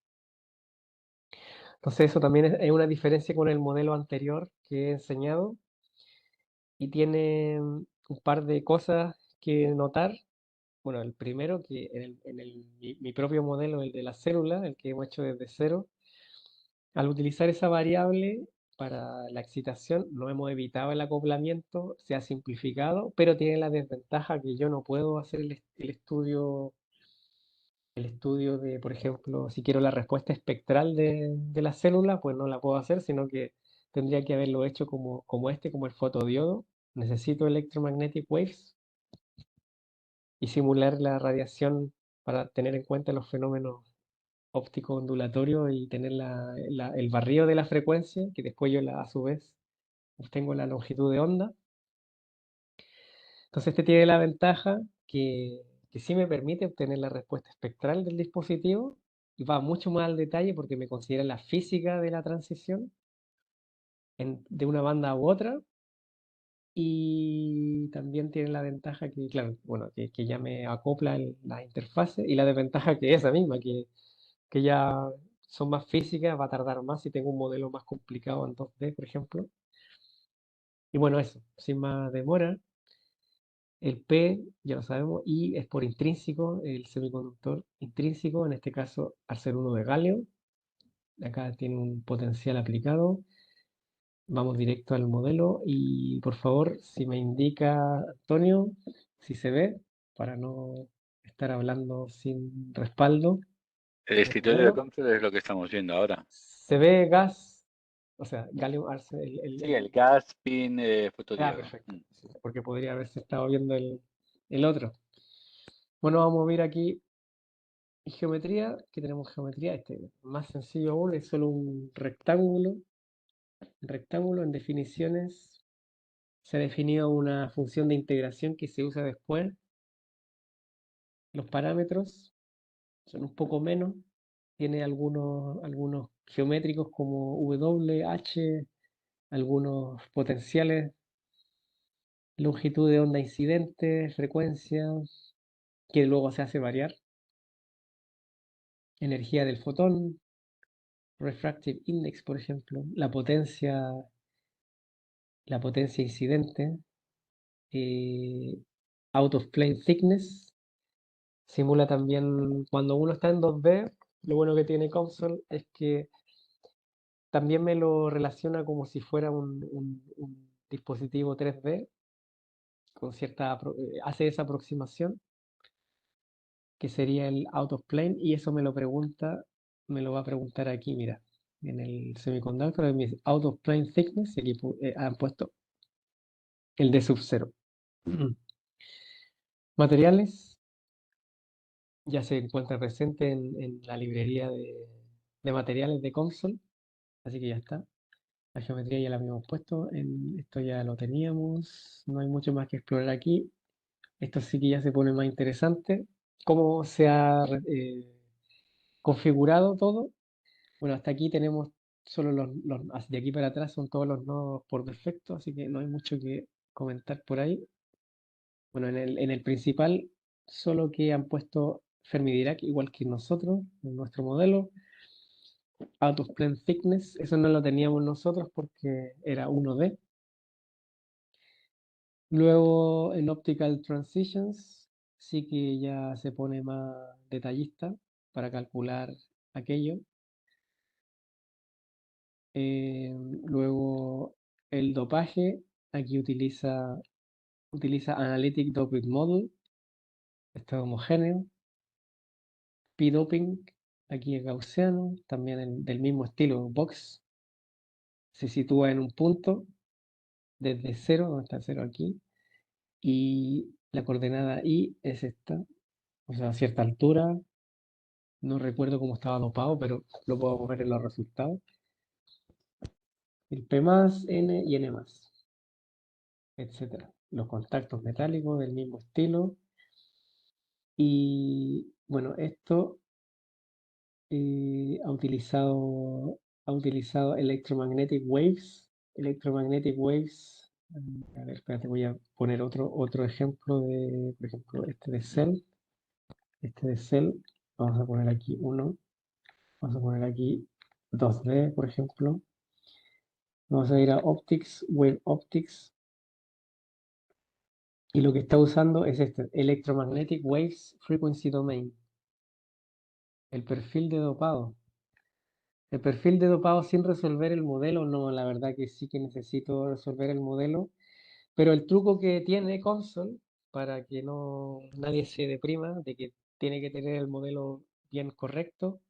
Entonces eso también es una diferencia con el modelo anterior que he enseñado y tiene un par de cosas que notar. Bueno, el primero, que mi propio modelo, el de la célula, el que hemos hecho desde cero, al utilizar esa variable para la excitación, no hemos evitado el acoplamiento, se ha simplificado, pero tiene la desventaja que yo no puedo hacer el estudio de, por ejemplo, si quiero la respuesta espectral de la célula, pues no la puedo hacer, sino que tendría que haberlo hecho como el fotodiodo. Necesito electromagnetic waves y simular la radiación para tener en cuenta los fenómenos ópticos ondulatorios y tener el barrido de la frecuencia, que después yo a su vez obtengo la longitud de onda. Entonces este tiene la ventaja que sí me permite obtener la respuesta espectral del dispositivo y va mucho más al detalle porque me considera la física de la transición de una banda u otra, y también tiene la ventaja que, claro, bueno, que ya me acopla la interfase, y la desventaja que es esa misma, que ya son más físicas, va a tardar más si tengo un modelo más complicado en 2D, por ejemplo. Y bueno, eso, sin más demora. El P, ya lo sabemos, y es por intrínseco, el semiconductor intrínseco, en este caso al ser uno de galio. Acá tiene un potencial aplicado. Vamos directo al modelo y por favor, si me indica Antonio, si se ve, para no estar hablando sin respaldo El del escritorio de modelo. Consol es lo que estamos viendo ahora. Se ve gas, o sea, gallium arsenide, Sí, el gas pin fotodiodo. perfecto, Mm. sí, porque podría haberse estado viendo el otro. Bueno, vamos a ver aquí geometría, que tenemos geometría, más sencillo aún, es solo un rectángulo en definiciones. Se ha definido una función de integración que se usa después. Los parámetros son un poco menos, tiene algunos geométricos como W, H, algunos potenciales, longitud de onda incidente, frecuencia, que luego se hace variar, energía del fotón, refractive index, por ejemplo, la potencia incidente, out of plane thickness, simula también cuando uno está en 2D, lo bueno que tiene Console es que también me lo relaciona como si fuera un dispositivo 3D, con hace esa aproximación, que sería el out of plane, y eso me lo va a preguntar aquí, mira, en el semiconductor, en mi out of plane thickness, y aquí han puesto el de sub-0. Materiales, ya se encuentra presente en la librería de materiales de Console, así que ya está. La geometría ya la habíamos puesto, esto ya lo teníamos, no hay mucho más que explorar aquí. Esto sí que ya se pone más interesante. ¿Cómo se ha configurado todo? Bueno, hasta aquí tenemos solo de aquí para atrás son todos los nodos por defecto, así que no hay mucho que comentar por ahí. Bueno, en el principal, solo que han puesto Fermi-Dirac, igual que nosotros, en nuestro modelo. Out of plane thickness, eso no lo teníamos nosotros porque era 1D. Luego en Optical Transitions sí que ya se pone más detallista para calcular aquello. Luego el dopaje, aquí utiliza Analytic Doping Model, está homogéneo. P-Doping, aquí es gaussiano, también del mismo estilo, Box, se sitúa en un punto desde 0, donde está el 0 aquí, y la coordenada I es esta, o sea, a cierta altura, no recuerdo cómo estaba dopado, pero lo puedo ver en los resultados. El P más, N y N más, etc. Los contactos metálicos del mismo estilo. Y bueno, esto ha utilizado electromagnetic waves. Electromagnetic waves. A ver, espérate, voy a poner otro ejemplo de, por ejemplo, este de Cell. Este de Cell, vamos a poner aquí uno. Vamos a poner aquí 2D, por ejemplo. Vamos a ir a Optics, Wave Optics. Y lo que está usando es este, Electromagnetic Waves Frequency Domain. El perfil de dopado. El perfil de dopado sin resolver el modelo, no, la verdad que sí que necesito resolver el modelo. Pero el truco que tiene Console, para que nadie se deprima de que tiene que tener el modelo bien correcto,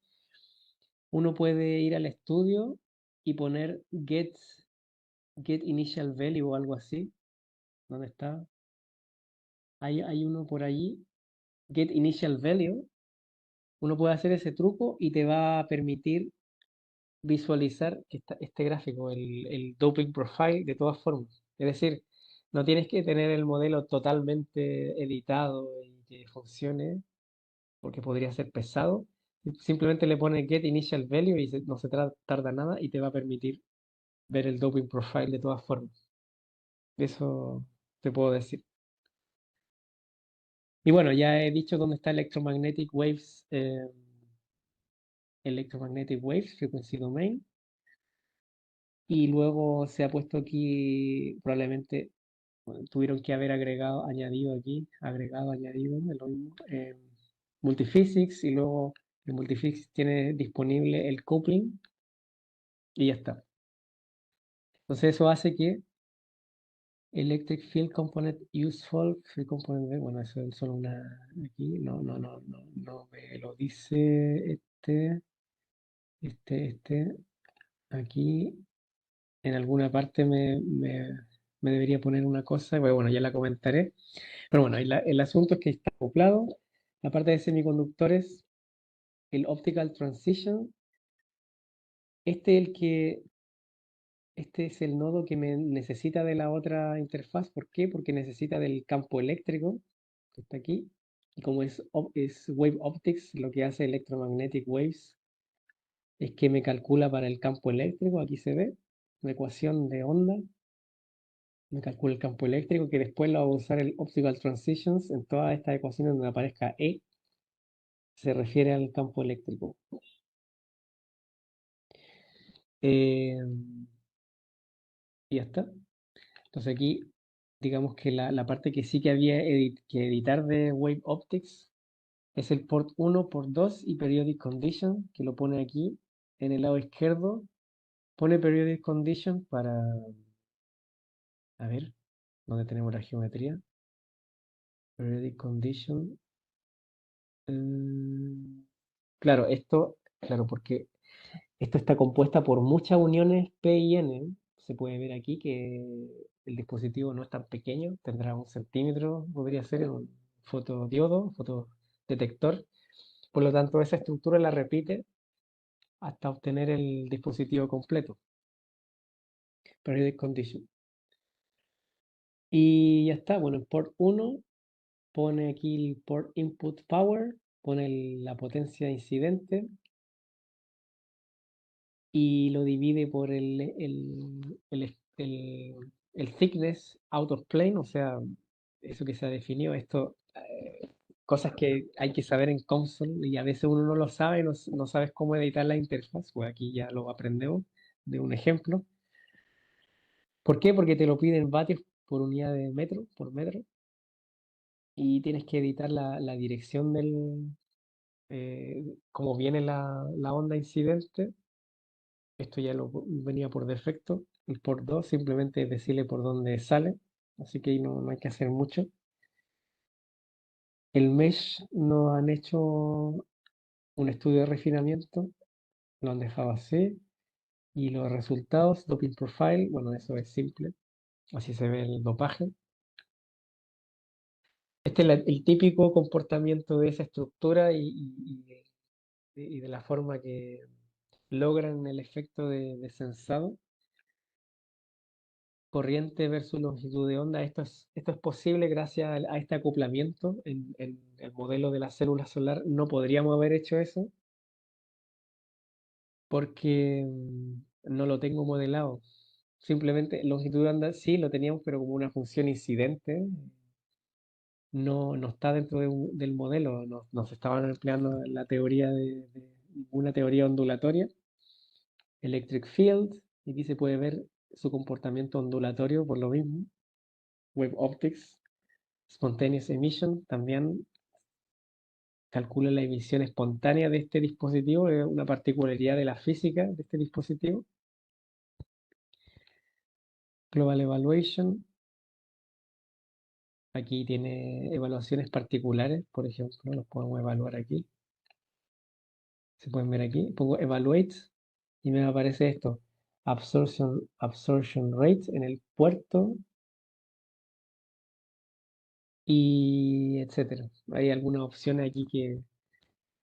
uno puede ir al estudio y poner get initial value o algo así. ¿Dónde está? Hay uno por allí, get initial value. Uno puede hacer ese truco y te va a permitir visualizar este gráfico, el doping profile de todas formas. Es decir, no tienes que tener el modelo totalmente editado y que funcione, porque podría ser pesado. Simplemente le pones get initial value y no se tarda nada y te va a permitir ver el doping profile de todas formas. Eso te puedo decir. Y bueno, ya he dicho dónde está Electromagnetic Waves, Frequency Domain. Y luego se ha puesto aquí, probablemente bueno, tuvieron que haber añadido aquí, añadido, es lo mismo, Multiphysics, y luego el Multiphysics tiene disponible el coupling y ya está. Entonces eso hace que Electric Field Component Useful, Free Component, bueno, eso es solo una aquí, no me lo dice aquí, en alguna parte me debería poner una cosa, pero bueno, ya la comentaré. Pero bueno, el asunto es que está acoplado, la parte de semiconductores, el Optical Transition, este es el que, este es el nodo que me necesita de la otra interfaz. ¿Por qué? Porque necesita del campo eléctrico, que está aquí, y como es Wave Optics, lo que hace Electromagnetic Waves, es que me calcula para el campo eléctrico, aquí se ve, la ecuación de onda, me calcula el campo eléctrico, que después lo va a usar el Optical Transitions en todas estas ecuaciones donde aparezca E, se refiere al campo eléctrico. Eh, y ya está. Entonces aquí, digamos que la parte que sí que había que editar de Wave Optics es el port 1, port 2 y Periodic Condition, que lo pone aquí en el lado izquierdo. Pone Periodic Condition para, a ver, ¿dónde tenemos la geometría? Periodic Condition. Claro, claro, porque esto está compuesta por muchas uniones P y N. Se puede ver aquí que el dispositivo no es tan pequeño, tendrá 1 centímetro, podría ser en un fotodiodo, fotodetector. Por lo tanto, esa estructura la repite hasta obtener el dispositivo completo. Periodic Condition. Y ya está, bueno, en port 1 pone aquí el port input power, pone la potencia incidente y lo divide por el thickness out of plane, o sea, eso que se ha definido, esto, cosas que hay que saber en console y a veces uno no lo sabe, no sabes cómo editar la interfaz, pues aquí ya lo aprendemos de un ejemplo. ¿Por qué? Porque te lo piden vatios por unidad de metro, por metro, y tienes que editar la dirección como viene la onda incidente. Esto ya lo venía por defecto. El port 2 simplemente es decirle por dónde sale, así que ahí no hay que hacer mucho. El mesh no han hecho un estudio de refinamiento, lo han dejado así. Y los resultados, doping profile, bueno, eso es simple. Así se ve el dopaje. Este es el típico comportamiento de esa estructura y de la forma que logran el efecto de sensado. Corriente versus longitud de onda. Esto es posible gracias a este acoplamiento en el modelo de la célula solar. No podríamos haber hecho eso porque no lo tengo modelado. Simplemente longitud de onda sí lo teníamos, pero como una función incidente. No está dentro del modelo. No se estaban empleando la teoría de una teoría ondulatoria. Electric field. Y aquí se puede ver su comportamiento ondulatorio por lo mismo. Wave optics. Spontaneous emission también calcula la emisión espontánea de este dispositivo, es una particularidad de la física de este dispositivo. Global Evaluation, aquí tiene evaluaciones particulares, por ejemplo, los podemos evaluar aquí. Se pueden ver aquí, pongo Evaluate y me aparece esto, Absorption Rate en el puerto y etcétera. Hay algunas opciones aquí que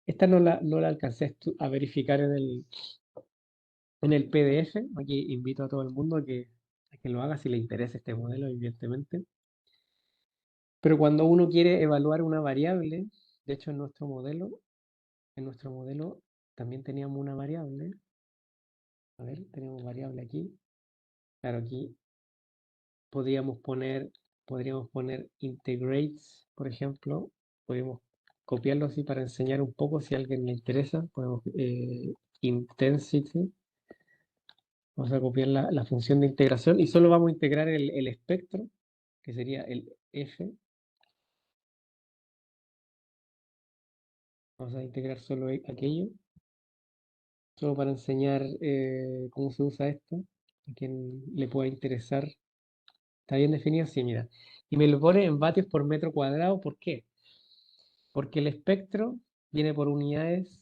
esta no la alcancé a verificar en el PDF. Aquí invito a todo el mundo a que lo haga si le interesa este modelo, evidentemente. Pero cuando uno quiere evaluar una variable, de hecho en nuestro modelo también teníamos una variable. A ver, tenemos variable aquí. Claro, aquí podríamos poner integrates, por ejemplo. Podemos copiarlo así para enseñar un poco si a alguien le interesa. Podemos intensity. Vamos a copiar la función de integración y solo vamos a integrar el espectro, que sería el F. Vamos a integrar solo aquello, solo para enseñar cómo se usa esto, a quien le pueda interesar. ¿Está bien definido? Sí, mira. Y me lo pone en vatios por metro cuadrado. ¿Por qué? Porque el espectro viene por unidades,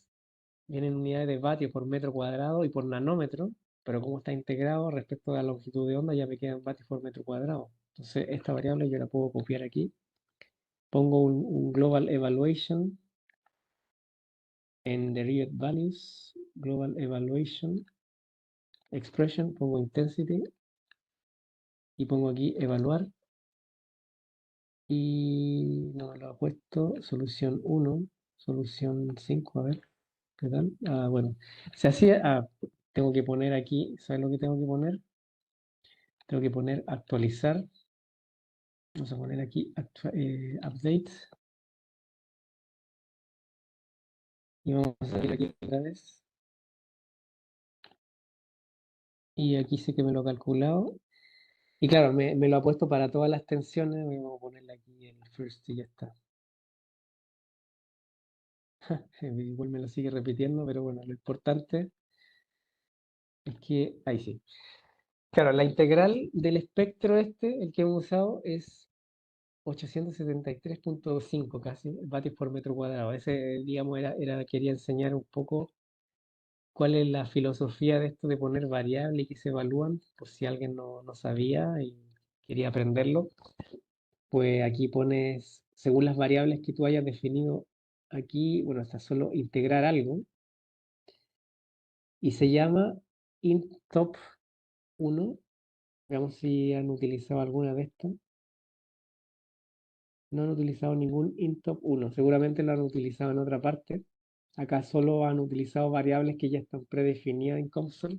vienen unidades de vatios por metro cuadrado y por nanómetro, pero como está integrado respecto a la longitud de onda, ya me quedan vatios por metro cuadrado. Entonces, esta variable yo la puedo copiar aquí. Pongo un global evaluation en derived values, global evaluation, expression, pongo intensity y pongo aquí evaluar y no me lo ha puesto, solución 1, solución 5, a ver. ¿Qué tal? Bueno, se hacía, tengo que poner aquí, ¿sabes lo que tengo que poner? Tengo que poner actualizar. Vamos a poner aquí update. Y vamos a salir aquí otra vez. Y aquí sí que me lo he calculado. Y claro, me lo ha puesto para todas las tensiones. Vamos a ponerle aquí el first y ya está. Igual me lo sigue repitiendo, pero bueno, lo importante es que, ahí sí. Claro, la integral del espectro este, el que hemos usado, es 873.5 casi vatios por metro cuadrado. Ese, digamos, quería enseñar un poco cuál es la filosofía de esto de poner variables y que se evalúan, por si alguien no sabía y quería aprenderlo. Pues aquí pones, según las variables que tú hayas definido aquí, bueno, está solo integrar algo y se llama intop1. Veamos si han utilizado alguna de estas. No han utilizado ningún intop1. Seguramente lo han utilizado en otra parte. Acá solo han utilizado variables que ya están predefinidas en console.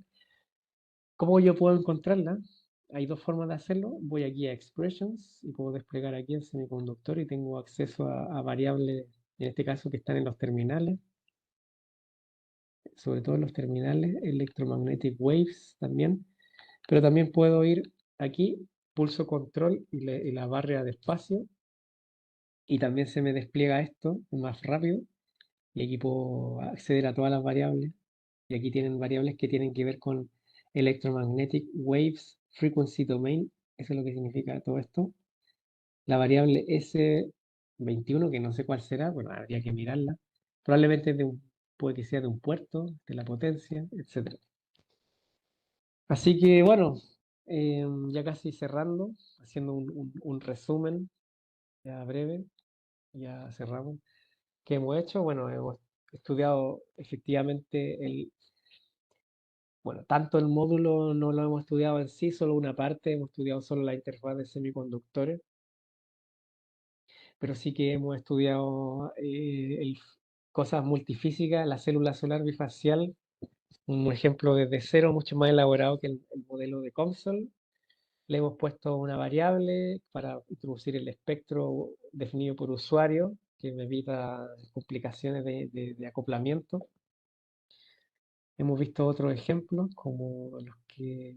¿Cómo yo puedo encontrarla? Hay dos formas de hacerlo. Voy aquí a Expressions y puedo desplegar aquí el semiconductor y tengo acceso a variables, en este caso que están en los terminales, sobre todo en los terminales, electromagnetic waves también. Pero también puedo ir aquí, pulso control y la barra de espacio y también se me despliega esto más rápido y aquí puedo acceder a todas las variables y aquí tienen variables que tienen que ver con electromagnetic waves frequency domain, eso es lo que significa todo esto. La variable S21, que no sé cuál será, bueno, habría que mirarla, probablemente puede que sea de un puerto, de la potencia, etc. Así que bueno, ya casi cerrando, haciendo un resumen ya breve, ya cerramos. ¿Qué hemos hecho? Bueno, hemos estudiado efectivamente bueno, tanto el módulo no lo hemos estudiado en sí, solo una parte, hemos estudiado solo la interfaz de semiconductores, pero sí que hemos estudiado cosas multifísicas, la célula solar bifacial, un ejemplo desde cero mucho más elaborado que el modelo de COMSOL. Le hemos puesto una variable para introducir el espectro definido por usuario, que me evita complicaciones de acoplamiento. Hemos visto otros ejemplos, como los que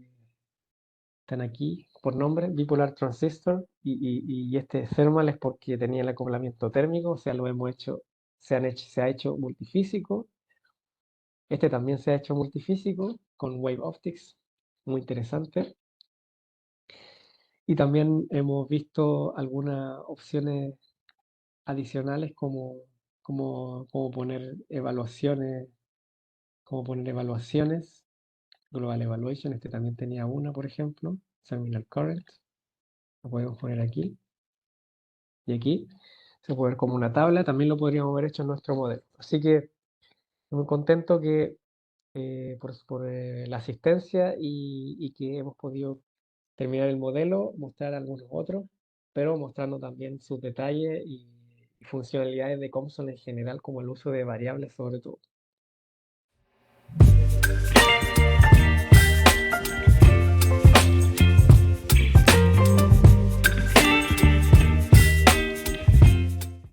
están aquí por nombre, Bipolar Transistor, y este thermal es porque tenía el acoplamiento térmico, o sea, lo hemos hecho, se ha hecho multifísico. Este también se ha hecho multifísico con Wave Optics, muy interesante. Y también hemos visto algunas opciones adicionales como poner evaluaciones, Global Evaluation, este también tenía una, por ejemplo, Terminal Current, lo podemos poner aquí, y aquí se puede ver como una tabla, también lo podríamos haber hecho en nuestro modelo. Así que muy contento por la asistencia y que hemos podido terminar el modelo, mostrar algunos otros, pero mostrando también sus detalles y funcionalidades de COMSOL en general, como el uso de variables sobre todo.